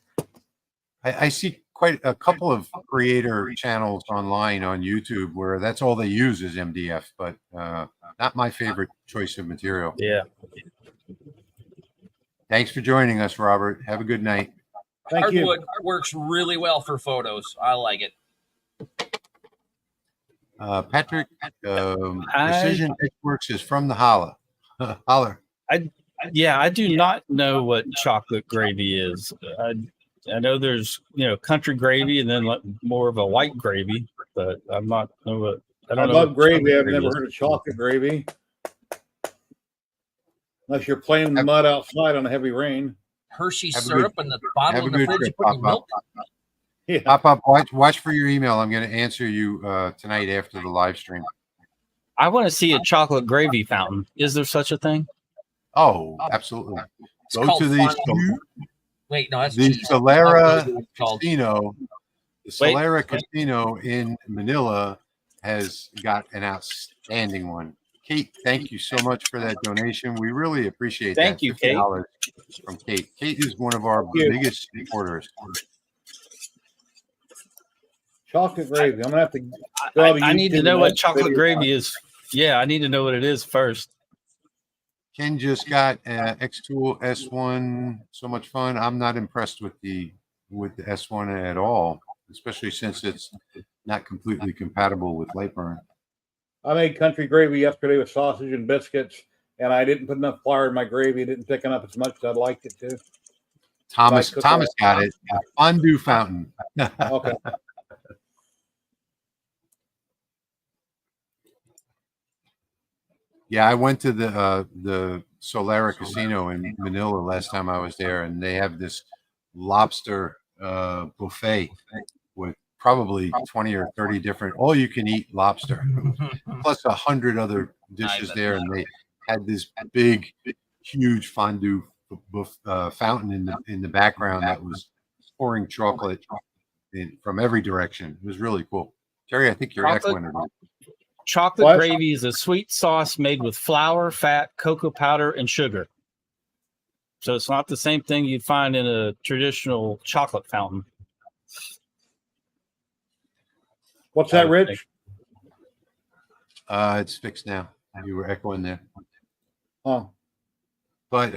I see quite a couple of creator channels online on YouTube where that's all they use is MDF, but not my favorite choice of material. Yeah. Thanks for joining us, Robert. Have a good night. Thank you. Hardwood works really well for photos. I like it. Patrick, Precision Works is from the holla. Holler. I do not know what chocolate gravy is. I know there's country gravy and then more of a white gravy, but I'm not know what. I don't know. Love gravy. I've gravy never is. heard of chocolate gravy. Unless you're playing in the mud outside on a heavy rain. Hershey Have a syrup in the bottle in the fridge. You put in milk. Yeah. Pop up. Watch for your email. I'm going to answer you tonight after the live stream. I want to see a chocolate gravy fountain. Is there such a thing? Oh, absolutely. It's Go called to fondue. Wait, no, that's the cheese. Solera That's what it's called. Casino. The Solera Casino in Manila has got an outstanding one. Kate, thank you so much for that donation. We really appreciate that. Thank you, Kate. $50 from Kate. Kate is one of our biggest supporters. Chocolate gravy. I'm gonna have to go to I need to YouTube know and what watch chocolate video. gravy is. Yeah, I need to know what it is first. Ken just got X-Tool S1. So much fun. I'm not impressed with the S1 at all, especially since it's not completely compatible with Lightburn. I made country gravy yesterday with sausage and biscuits, and I didn't put enough flour in my gravy. It didn't thicken up as much as I'd liked it to. Thomas got it. A fondue fountain. Okay. Yeah, I went to the Solera Casino in Manila last time I was there, and they have this lobster buffet with probably 20 or 30 different all-you-can-eat lobster, plus 100 other dishes there, and they had this big, huge fondue fountain in the background that was pouring chocolate from every direction. It was really cool. Terry, I think you're echoing it. Chocolate gravy is a sweet sauce made with flour, fat, cocoa powder, and sugar. So it's not the same thing you'd find in a traditional chocolate fountain. What's that, Rich? It's fixed now. You were echoing there. Oh. But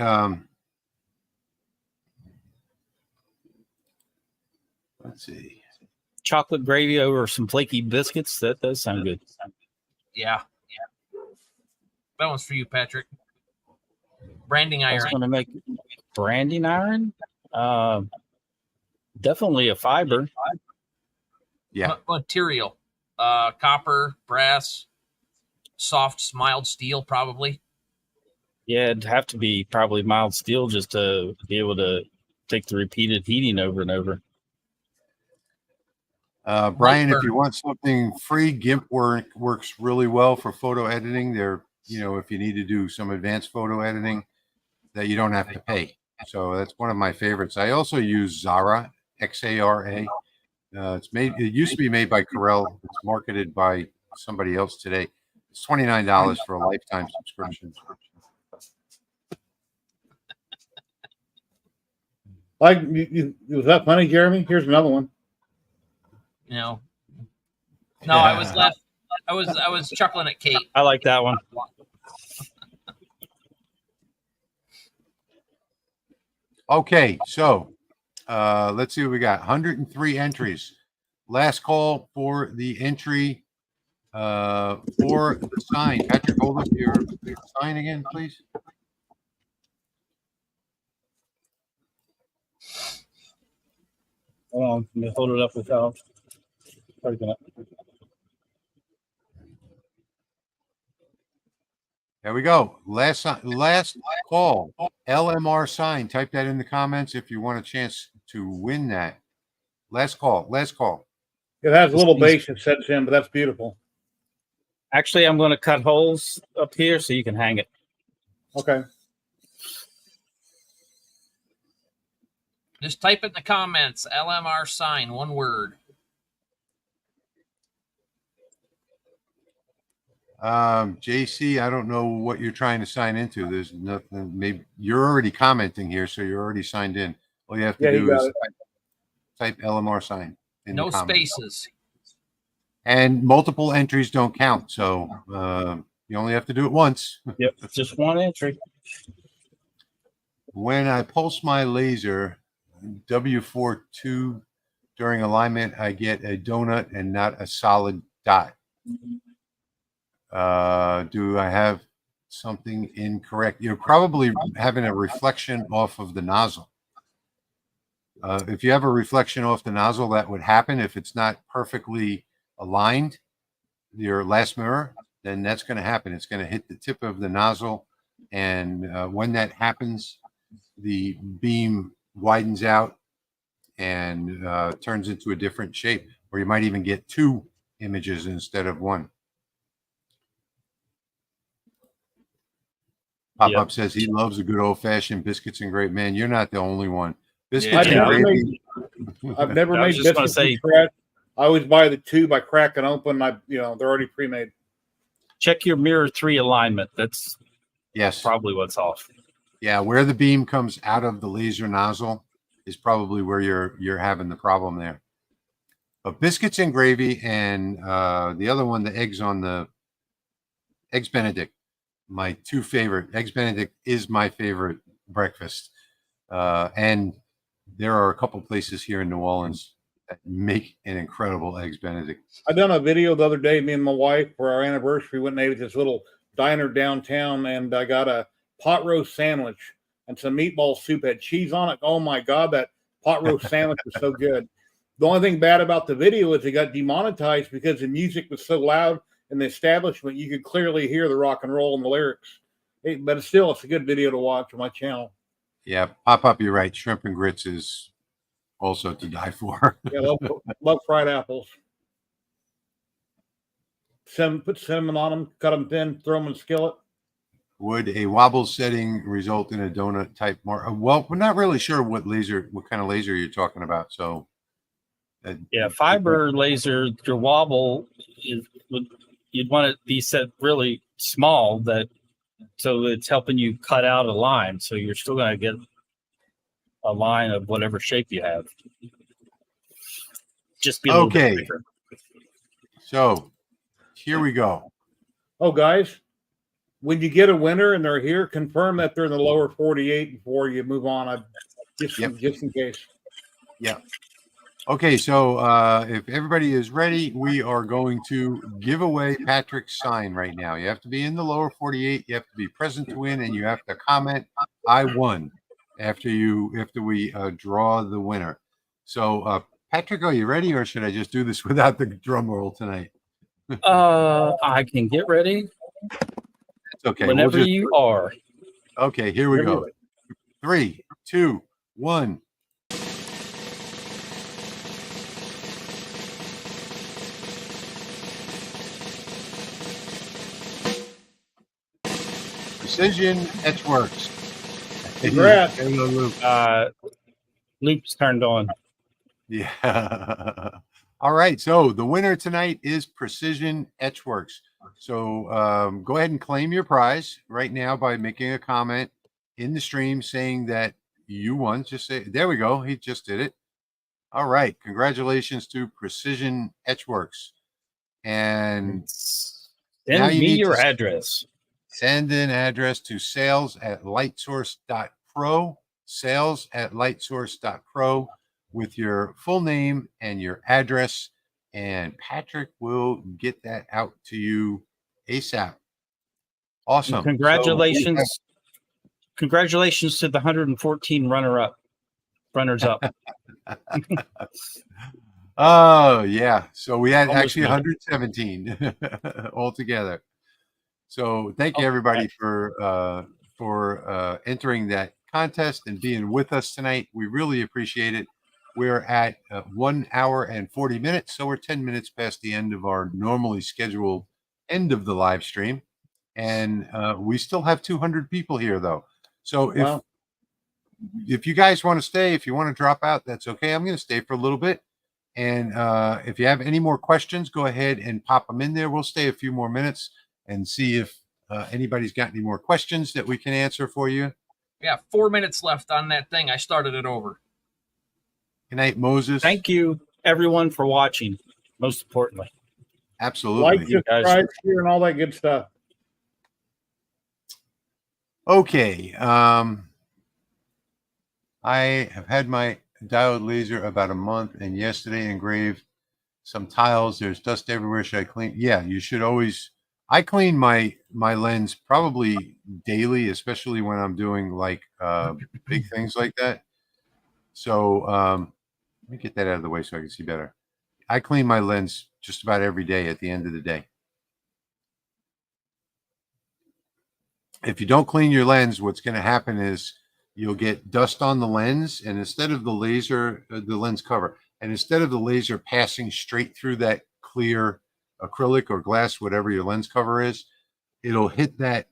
let's see. Chocolate gravy over some flaky biscuits. That does sound good. Yeah. That one's for you, Patrick. Branding iron. That's going to make branding iron. Definitely a fiber. Yeah. Material. Copper, brass, soft, mild steel, probably. Yeah, it'd have to be probably mild steel just to be able to take the repeated heating over and over. Brian, if you want something free, GIMP works really well for photo editing. If you need to do some advanced photo editing that you don't have to pay. So that's one of my favorites. I also use Zara, Xara. It used to be made by Corel. It's marketed by somebody else today. It's $29 for a lifetime subscription. Was that funny, Jeremy? Here's another one. No, I was left. I was chuckling at Kate. I like that one. Okay, so let's see what we got. 103 entries. Last call for the entry for the sign. Patrick, hold up your sign again, please. Hold on, let me hold it up without. There we go. Last call. LMR sign. Type that in the comments if you want a chance to win that. Last call. It has a little base that sets in, but that's beautiful. Actually, I'm going to cut holes up here so you can hang it. Okay. Just type it in the comments. LMR sign, one word. JC, I don't know what you're trying to sign into. There's nothing. Maybe you're already commenting here, so you're already signed in. All you have to do is type LMR sign in No the comments. spaces. And multiple entries don't count, so you only have to do it once. Yep, just one entry. When I pulse my laser W4 tube during alignment, I get a donut and not a solid dot. Do I have something incorrect? You're probably having a reflection off of the nozzle. If you have a reflection off the nozzle, that would happen if it's not perfectly aligned, your last mirror, then that's going to happen. It's going to hit the tip of the nozzle, and when that happens, the beam widens out and turns into a different shape, or you might even get two images instead of one. Pop-up says he loves a good old-fashioned biscuits and gravy. Man, you're not the only one. Biscuits and gravy. I've never made biscuits from scratch. I always buy the tube. I crack it open. They're already pre-made. Check your mirror 3 alignment. That's probably what's off. Yeah, where the beam comes out of the laser nozzle is probably where you're having the problem there. But biscuits and gravy, and the other one, the eggs Benedict, my two favorite. Eggs Benedict is my favorite breakfast, and there are a couple places here in New Orleans that make an incredible Eggs Benedict. I done a video the other day, me and my wife, for our anniversary, went and ate at this little diner downtown, and I got a pot roast sandwich and some meatball soup, had cheese on it. Oh my God, that pot roast sandwich was so good. The only thing bad about the video is it got demonetized because the music was so loud in the establishment. You could clearly hear the rock and roll and the lyrics. But it's a good video to watch on my channel. Yeah, Pop-up, you're right. Shrimp and grits is also to die for. Yeah, love fried apples. Put cinnamon on them, cut them thin, throw them in a skillet. Would a wobble setting result in a donut type mark? Well, we're not really sure what kind of laser you're talking about. So, fiber laser, your wobble you'd want it to be set really small, so it's helping you cut out a line. So you're still going to get a line of whatever shape you have. Just be a little bit bigger. So here we go. Oh, guys, when you get a winner and they're here, confirm that they're in the lower 48 before you move on. Just in case. Yeah. Okay, so if everybody is ready, we are going to give away Patrick's sign right now. You have to be in the lower 48. You have to be present to win, and you have to comment "I won" after we draw the winner. So, Patrick, are you ready, or should I just do this without the drum roll tonight? I can get ready. It's okay. Whenever you are. Okay, here we go. 3, 2, 1. Precision Etchworks. Congrats. Loop's turned on. Yeah. All right. So the winner tonight is Precision Etchworks. So go ahead and claim your prize right now by making a comment in the stream saying that you won. Just say, there we go. He just did it. All right. Congratulations to Precision Etchworks. And send me your address. Send an address to sales@lightsource.pro, sales@lightsource.pro with your full name and your address, and Patrick will get that out to you ASAP. Awesome. And congratulations. Congratulations to the 114 runners up. Oh, yeah. So we had actually 117 altogether. So thank you everybody for entering that contest and being with us tonight. We really appreciate it. We're at 1 hour and 40 minutes, so we're 10 minutes past the end of our normally scheduled end of the live stream, and we still have 200 people here though. So if you guys want to stay, if you want to drop out, that's okay. I'm going to stay for a little bit, and if you have any more questions, go ahead and pop them in there. We'll stay a few more minutes. and see if anybody's got any more questions that we can answer for you. Yeah, 4 minutes left on that thing. I started it over. Good night, Moses. Thank you, everyone, for watching. Most importantly, Absolutely. Like, subscribe, share, and all that good stuff. Okay. I have had my diode laser about a month, and yesterday engraved some tiles. There's dust everywhere. Should I clean? Yeah, you should always. I clean my lens probably daily, especially when I'm doing like big things like that. So let me get that out of the way so I can see better. I clean my lens just about every day at the end of the day. If you don't clean your lens, what's going to happen is you'll get dust on the lens, and instead of the laser, the lens cover, and instead of the laser passing straight through that clear acrylic or glass, whatever your lens cover is, it'll hit that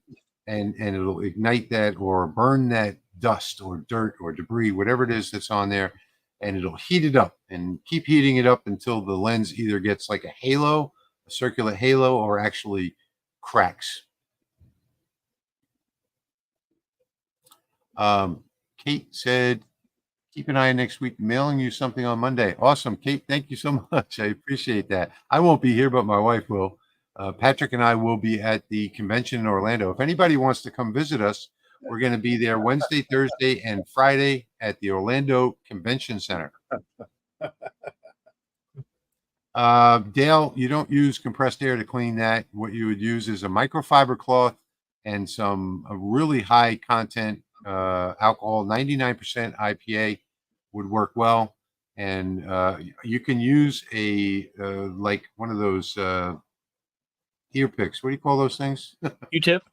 and it'll ignite that or burn that dust or dirt or debris, whatever it is that's on there, and it'll heat it up and keep heating it up until the lens either gets like a halo, a circular halo, or actually cracks. Kate said, keep an eye next week, mailing you something on Monday. Awesome, Kate. Thank you so much. I appreciate that. I won't be here, but my wife will. Patrick and I will be at the convention in Orlando. If anybody wants to come visit us, we're going to be there Wednesday, Thursday, and Friday at the Orlando Convention Center. Dale, you don't use compressed air to clean that. What you would use is a microfiber cloth and some really high content alcohol. 99% IPA would work well. And you can use a like one of those ear picks. What do you call those things? Q-tip.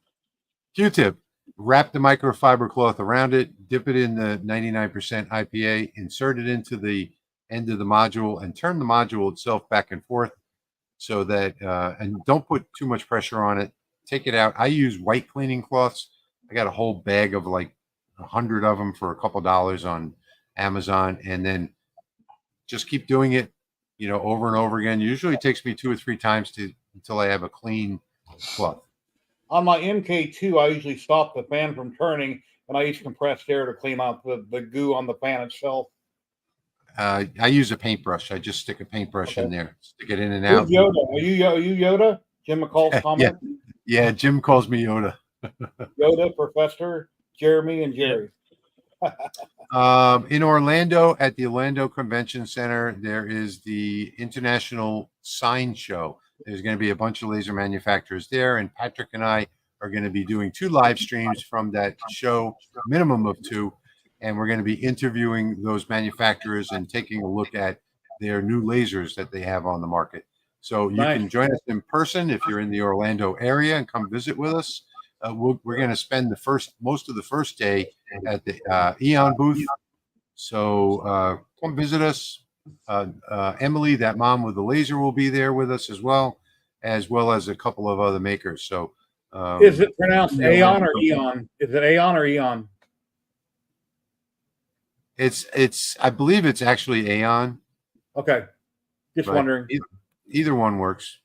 Q-tip. Wrap the microfiber cloth around it, dip it in the 99% IPA, insert it into the end of the module, and turn the module itself back and forth so that, and don't put too much pressure on it. Take it out. I use white cleaning cloths. I got a whole bag of like 100 of them for a couple dollars on Amazon, and then just keep doing it, over and over again. Usually it takes me 2 or 3 times until I have a clean cloth. On my MK2, I usually stop the fan from turning, and I use compressed air to clean out the goo on the fan itself. I use a paintbrush. I just stick a paintbrush in there, stick it in and Who's out. Yoda? Are you Yoda? Jim McCall's comment? Yeah, Jim calls me Yoda. Yoda, Professor, Jeremy, and Jerry. In Orlando, at the Orlando Convention Center, there is the International Sign Show. There's going to be a bunch of laser manufacturers there, and Patrick and I are going to be doing 2 live streams from that show, minimum of 2, and we're going to be interviewing those manufacturers and taking a look at their new lasers that they have on the market. So you can join us in person if you're in the Orlando area and come visit with us. We're going to spend most of the first day at the Eon booth. So come visit us. Emily, that mom with the laser, will be there with us as well as a couple of other makers. So is it pronounced Aeon or Eon? Is it Aeon or Eon? It's I believe it's actually Aeon. Okay. Just wondering. Either one works.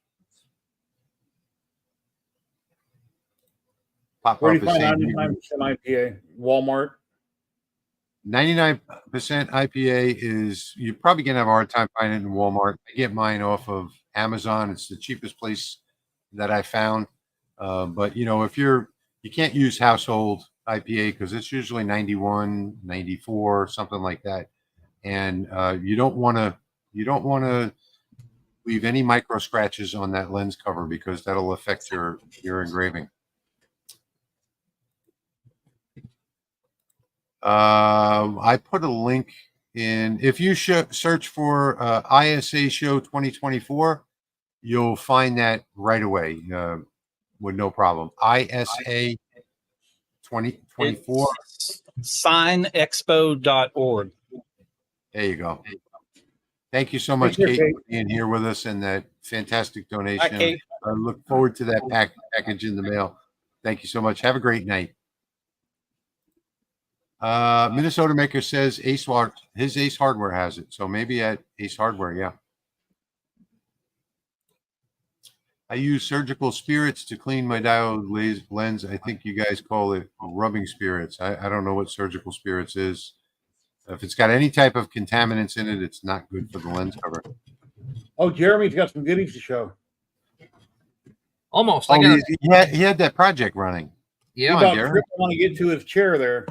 Where do you find 99% IPA? Walmart? 99% IPA is, you're probably going to have a hard time finding it in Walmart. I get mine off of Amazon. It's the cheapest place that I found. But, if you can't use household IPA because it's usually 91, 94, something like that. And you don't want to leave any micro scratches on that lens cover because that'll affect your engraving. I put a link in. If you search for ISA Show 2024, you'll find that right away with no problem. ISA 2024. Signexpo.org. There you go. Thank you so much, Kate, for being here with us and that fantastic donation. Hi, Kate. I look forward to that package in the mail. Thank you so much. Have a great night. Minnesota Maker says his Ace Hardware has it. So maybe at Ace Hardware, yeah. I use surgical spirits to clean my diode lens. I think you guys call it rubbing spirits. I don't know what surgical spirits is. If it's got any type of contaminants in it, it's not good for the lens cover. Oh, Jeremy's got some goodies to show. Almost. Oh, he had that project running. Yeah. Come on, About Jeremy. Trip want to get to his chair there.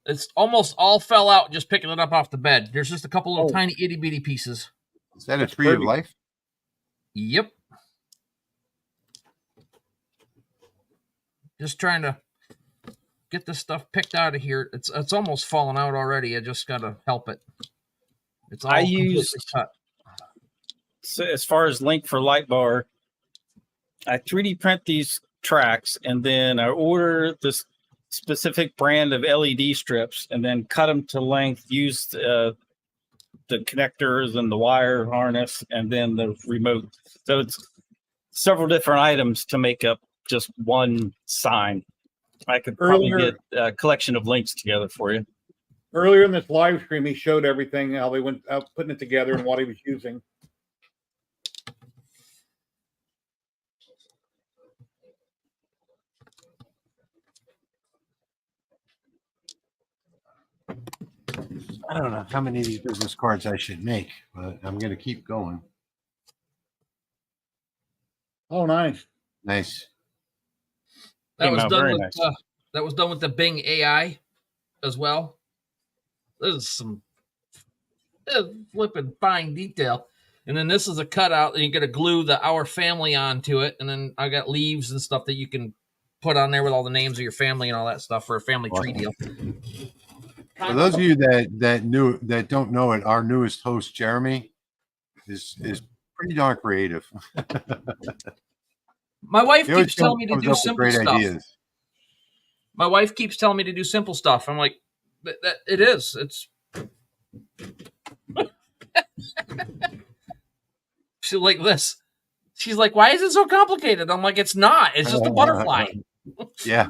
It's almost all fell out just picking it up off the bed. There's just a couple little tiny itty bitty pieces. Is that That's a tree of pretty. life? Yep. Just trying to get this stuff picked out of here. It's almost fallen out already. I just gotta help it. It's all completely cut. So as far as link for light bar, I 3D print these tracks and then I order this specific brand of LED strips and then cut them to length, use the connectors and the wire harness and then the remote. So it's several different items to make up just one sign. I could probably get a collection of links together for you. Earlier in this live stream, he showed everything, how they went out putting it together and what he was using. I don't know how many of these business cards I should make, but I'm going to keep going. Oh, nice. Nice. That was done with nice. That was done with the Bing AI as well. There's some flipping fine detail. And then this is a cutout, and you got to glue the Our Family onto it. And then I got leaves and stuff that you can put on there with all the names of your family and all that stuff for a family tree deal. For those of you that don't know it, our newest host, Jeremy, is pretty darn creative. My wife He always keeps telling me to comes do up with simple great stuff. ideas. My wife keeps telling me to do simple stuff. I'm like, that it is. It's. She's like this. She's like, why is it so complicated? I'm like, it's not. It's just a butterfly. Yeah.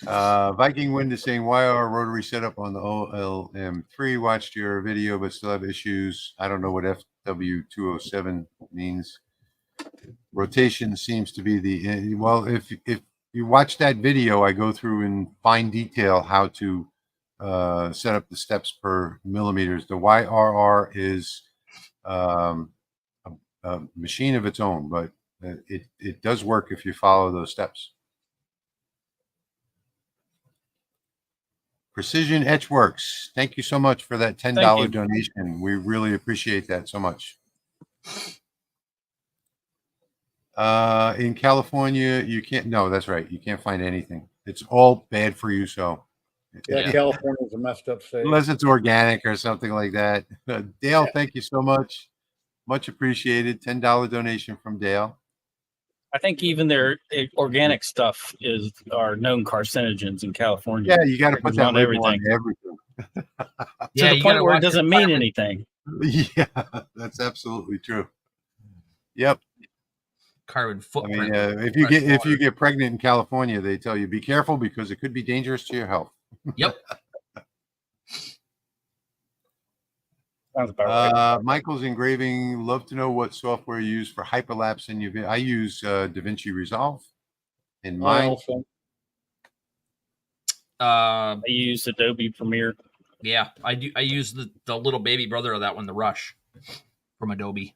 Viking Wind is saying, why are rotary set up on the OLM3? Watched your video, but still have issues. I don't know what FW207 means. Rotation seems to be the, well, if you watch that video, I go through in fine detail how to set up the steps per millimeters. The YRR is a machine of its own, but it does work if you follow those steps. Precision Etch Works. Thank you so much for that $10 donation. We really appreciate that so much. In California, you can't. No, that's right. You can't find anything. It's all bad for you. So, Yeah, California's a messed up state. unless it's organic or something like that. Dale, thank you so much. Much appreciated. $10 donation from Dale. I think even their organic stuff are known carcinogens in California. Yeah, you got to put that on label on everything. everything. To the point where it doesn't mean anything. Yeah, that's absolutely true. Yep. Carbon I footprint. mean, if you get pregnant in California, they tell you be careful because it could be dangerous to your health. Yep. Sounds about right. Michael's Engraving. Love to know what software you use for hyperlapse in UV. I use DaVinci Resolve in mine. I use Adobe Premiere. Yeah, I do. I use the little baby brother of that one, the Rush, from Adobe.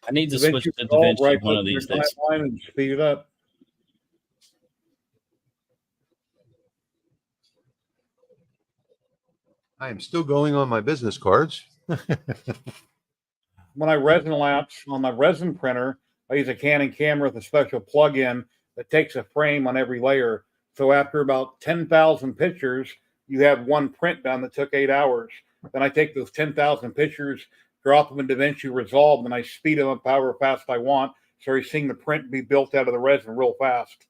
I need to switch to DaVinci one of these days. And speed it up. I am still going on my business cards. When I resin lapse on my resin printer, I use a Canon camera with a special plug-in that takes a frame on every layer. So after about 10,000 pictures, you have one print done that took 8 hours. Then I take those 10,000 pictures, drop them in DaVinci Resolve, and I speed them up however fast I want. So you're seeing the print be built out of the resin real fast.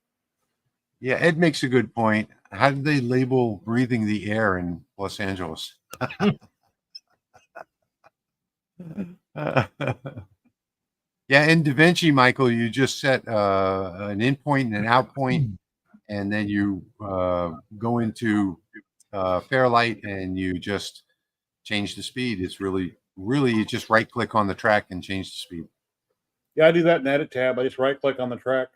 Yeah, Ed makes a good point. How did they label breathing the air in Los Angeles? Yeah, in DaVinci, Michael, you just set an in point and an out point, and then you go into Fairlight and you just change the speed. It's really you just right click on the track and change the speed. Yeah, I do that in edit tab. I just right click on the track.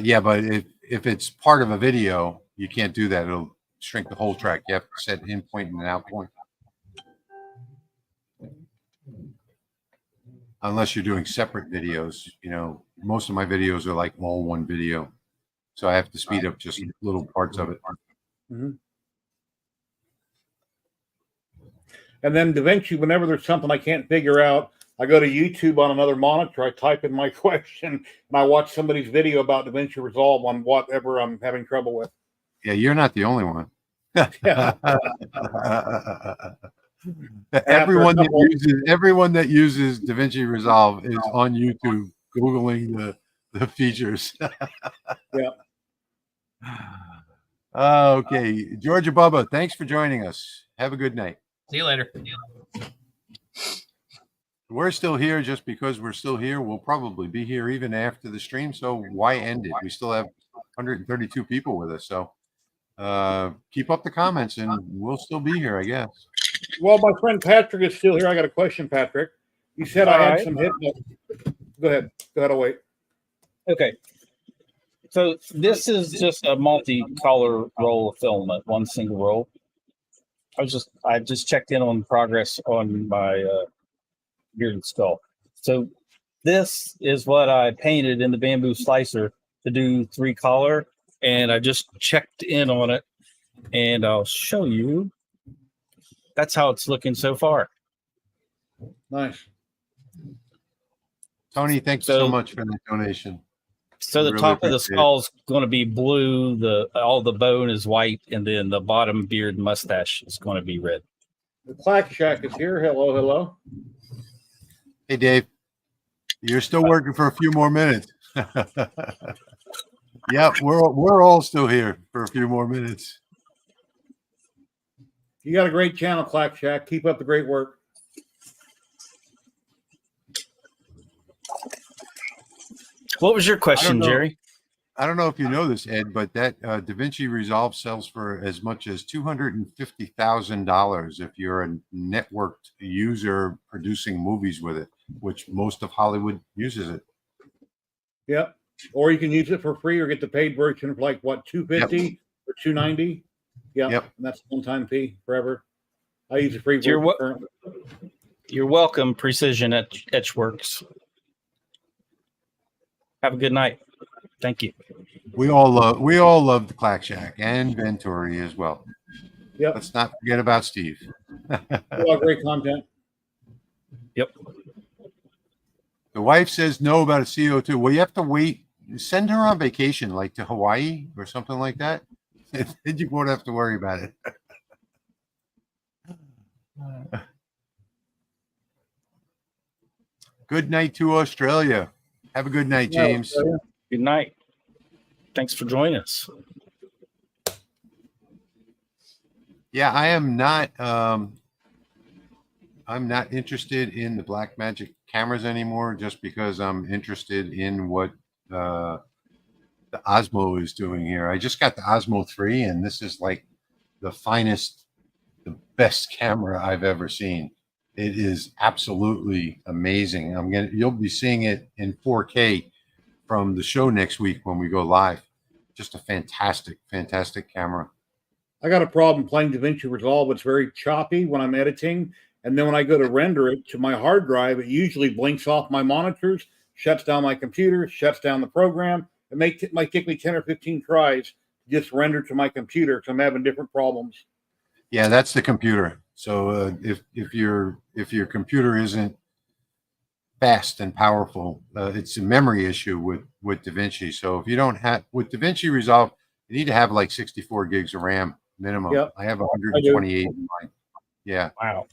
Yeah, but if it's part of a video, you can't do that. It'll shrink the whole track. You have to set in point and out point. Unless you're doing separate videos, you know, most of my videos are like all one video. So I have to speed up just little parts of it. Mm-hmm. And then DaVinci, whenever there's something I can't figure out, I go to YouTube on another monitor, I type in my question, and I watch somebody's video about DaVinci Resolve on whatever I'm having trouble with. Yeah, you're not the only one. Yeah. everyone that uses DaVinci Resolve is on YouTube Googling the features. Yeah. Okay, Georgia Bubba, thanks for joining us. Have a good night. See you later. We're still here just because we're still here. We'll probably be here even after the stream. So why end it? We still have 132 people with us. So keep up the comments and we'll still be here, I guess. Well, my friend Patrick is still here. I got a question, Patrick. You said I had some hit. Go ahead. I'll wait. Okay. So this is just a multi-color roll of filament, one single roll. I just checked in on progress on my bearded skull. So this is what I painted in the bamboo slicer to do 3 color, and I just checked in on it, and I'll show you. That's how it's looking so far. Nice. Tony, thanks so much for that donation. So the Really top of the appreciate skull is going to be blue. All the bone is white, and then the bottom beard and mustache is going to be red. The Clack Shack is here. Hello, hello. Hey, Dave. You're still working for a few more minutes. Yeah, we're all still here for a few more minutes. You got a great channel, Clack Shack. Keep up the great work. What was your question, Jerry? I don't know if you know this, Ed, but that DaVinci Resolve sells for as much as $250,000 if you're a networked user producing movies with it, which most of Hollywood uses it. Yep. Or you can use it for free or get the paid version for like what, $250 or $290? Yep. And that's a one-time fee forever. I use a free version currently. You're welcome, Precision Etchworks. Have a good night. Thank you. We all love the Clack Shack and Venturi as well. Yep. Let's not forget about Steve. A lot of great content. Yep. The wife says no about a CO2. Well, you have to wait. Send her on vacation, like to Hawaii or something like that. Then you won't have to worry about it. Good night to Australia. Have a good night, James. Good night. Thanks for joining us. Yeah, I am not. I'm not interested in the Blackmagic cameras anymore, just because I'm interested in what the Osmo is doing here. I just got the Osmo 3, and this is like the finest, the best camera I've ever seen. It is absolutely amazing. You'll be seeing it in 4K from the show next week when we go live. Just a fantastic, fantastic camera. I got a problem playing DaVinci Resolve. It's very choppy when I'm editing. And then when I go to render it to my hard drive, it usually blinks off my monitors, shuts down my computer, shuts down the program. It might take me 10 or 15 tries to just render to my computer because I'm having different problems. Yeah, that's the computer. So if your computer isn't fast and powerful, it's a memory issue with DaVinci. So if you don't have with DaVinci Resolve, you need to have like 64 gigs of RAM minimum. Yep. I have 128 in mine. Yeah. Wow.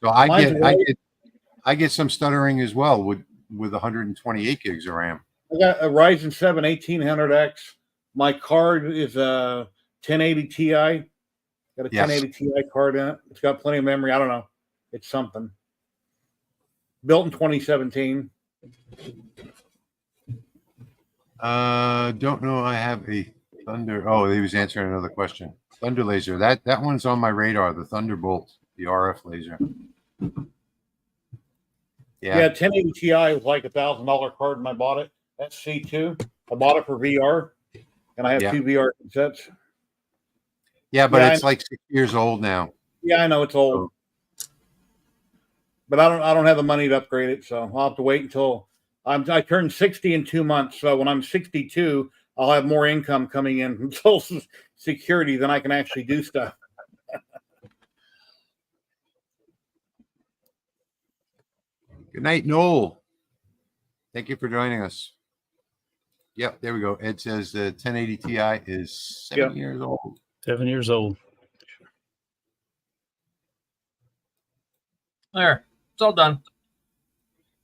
So I get some stuttering as well with 128 gigs of RAM. I got a Ryzen 7 1800X. My card is a 1080 Ti. Got a 1080 Ti card in it. It's got plenty of memory. I don't know. It's something. Built in 2017. Don't know. I have a Thunder. Oh, he was answering another question. Thunder Laser. That one's on my radar. The Thunderbolt the RF laser. Yeah, 1080 Ti was like $1,000 card, and I bought it. That's C2. I bought it for VR, and I have Yeah. 2 VR sets. Yeah, but Yeah, it's like 6 years old now. Yeah, I know it's old, but I don't have the money to upgrade it, so I'll have to wait until I turn 60 in 2 months. So when I'm 62, I'll have more income coming in from Social Security than I can actually do stuff. Good night, Noel. Thank you for joining us. Yep, there we go. Ed says the 1080 Ti is 7 years old. 7 years old. There, it's all done.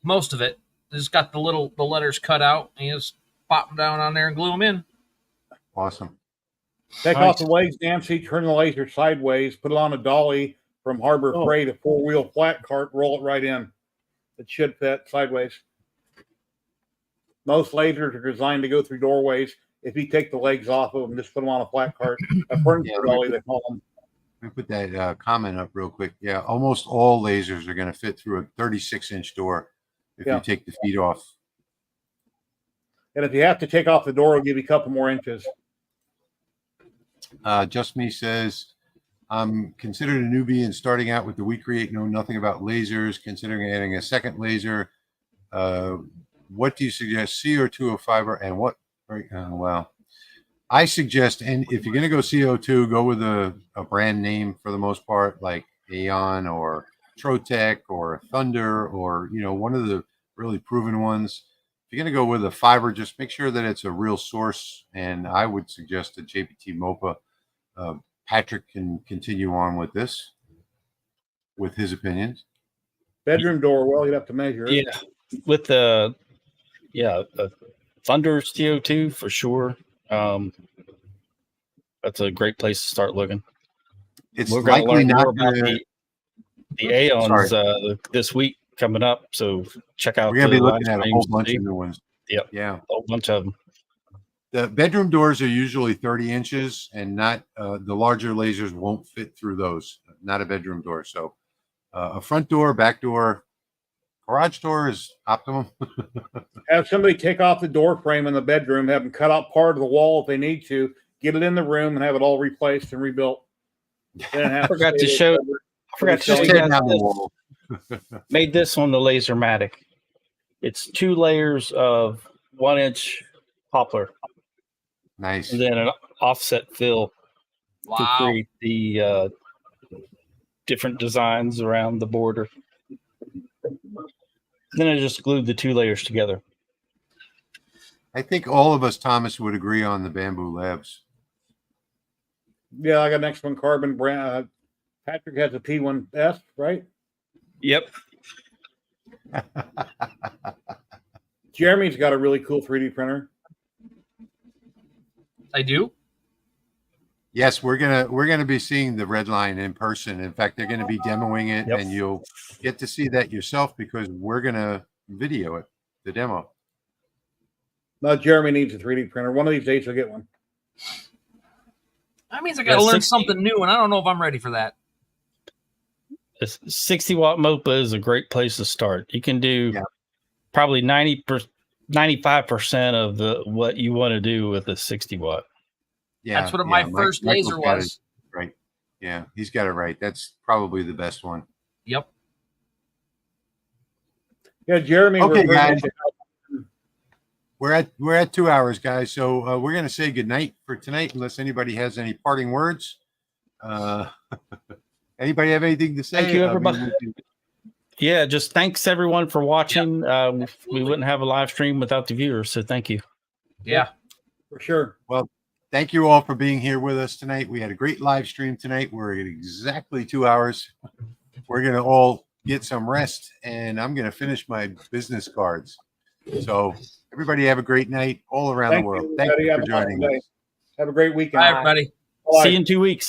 Most of it. Just got the letters cut out, and you just pop them down on there and glue them in. Awesome. Take off the legs, Nancy. Turn the laser sideways. Put it on a dolly from Harbor Freight, a 4-wheel flat cart. Roll it right in. It should fit sideways. Most lasers are designed to go through doorways. If you take the legs off of them, just put them on a flat cart. A furniture dolly, they call them. Let me put that comment up real quick. Yeah, almost all lasers are going to fit through a 36-inch door if you take the feet off. And if you have to take off the door, it'll give you a couple more inches. Just Me says, I'm considered a newbie and starting out with the We Create, know nothing about lasers, considering adding a second laser. What do you suggest, CO2 or fiber, and what? Well, I suggest, and if you're going to go CO2, go with a brand name for the most part, like Aeon or Trotec or Thunder, or one of the really proven ones. If you're going to go with a fiber, just make sure that it's a real source, and I would suggest a JPT MOPA. Patrick can continue on with this, with his opinions. Bedroom door, well, you'd have to measure it. Yeah, with the Thunder CO2 for sure. That's a great place to start looking. It's We're going to learn not more about the Aeons this week coming up. So check out. We're going to be looking at a whole bunch of new ones. Yep. Yeah. A whole bunch of them. The bedroom doors are usually 30 inches, and not the larger lasers won't fit through those. Not a bedroom door. So a front door, back door, garage door is optimum. Have somebody take off the door frame in the bedroom, have them cut out part of the wall if they need to, get it in the room, and have it all replaced and rebuilt. I forgot to show you guys this. Made this on the Lasermatic. It's 2 layers of 1-inch poplar. Nice. And then an offset fill to create the different designs around the border. Then I just glued the 2 layers together. I think all of us, Thomas, would agree on the Bamboo Labs. Yeah, I got next one, carbon brand. Patrick has a P1S, right? Yep. Jeremy's got a really cool 3D printer. I do. Yes, we're gonna be seeing the Red Line in person. In fact, they're gonna be demoing it, and you'll get to see that yourself because we're gonna video it, the demo. No, Jeremy needs a 3D printer. One of these days he'll get one. That means I got to learn something new, and I don't know if I'm ready for that. A 60-watt MOPA is a great place to start. You can do probably 95% of what you want to do with a 60-watt. Yeah, that's what my first laser was. Right. Yeah, he's got it right. That's probably the best one. Yep. Yeah, Jeremy. Okay, guys. We're at 2 hours, guys. So we're gonna say goodnight for tonight, unless anybody has any parting words. Anybody have anything to say? Thank you, everybody. Yeah, just thanks everyone for watching. We wouldn't have a live stream without the viewers, so thank you. Yeah, for sure. Well, thank you all for being here with us tonight. We had a great live stream tonight. We're at exactly 2 hours. We're going to all get some rest, and I'm going to finish my business cards. So everybody have a great night all around the world. Thank you for joining us. Have a great weekend. Bye, everybody. See you in 2 weeks.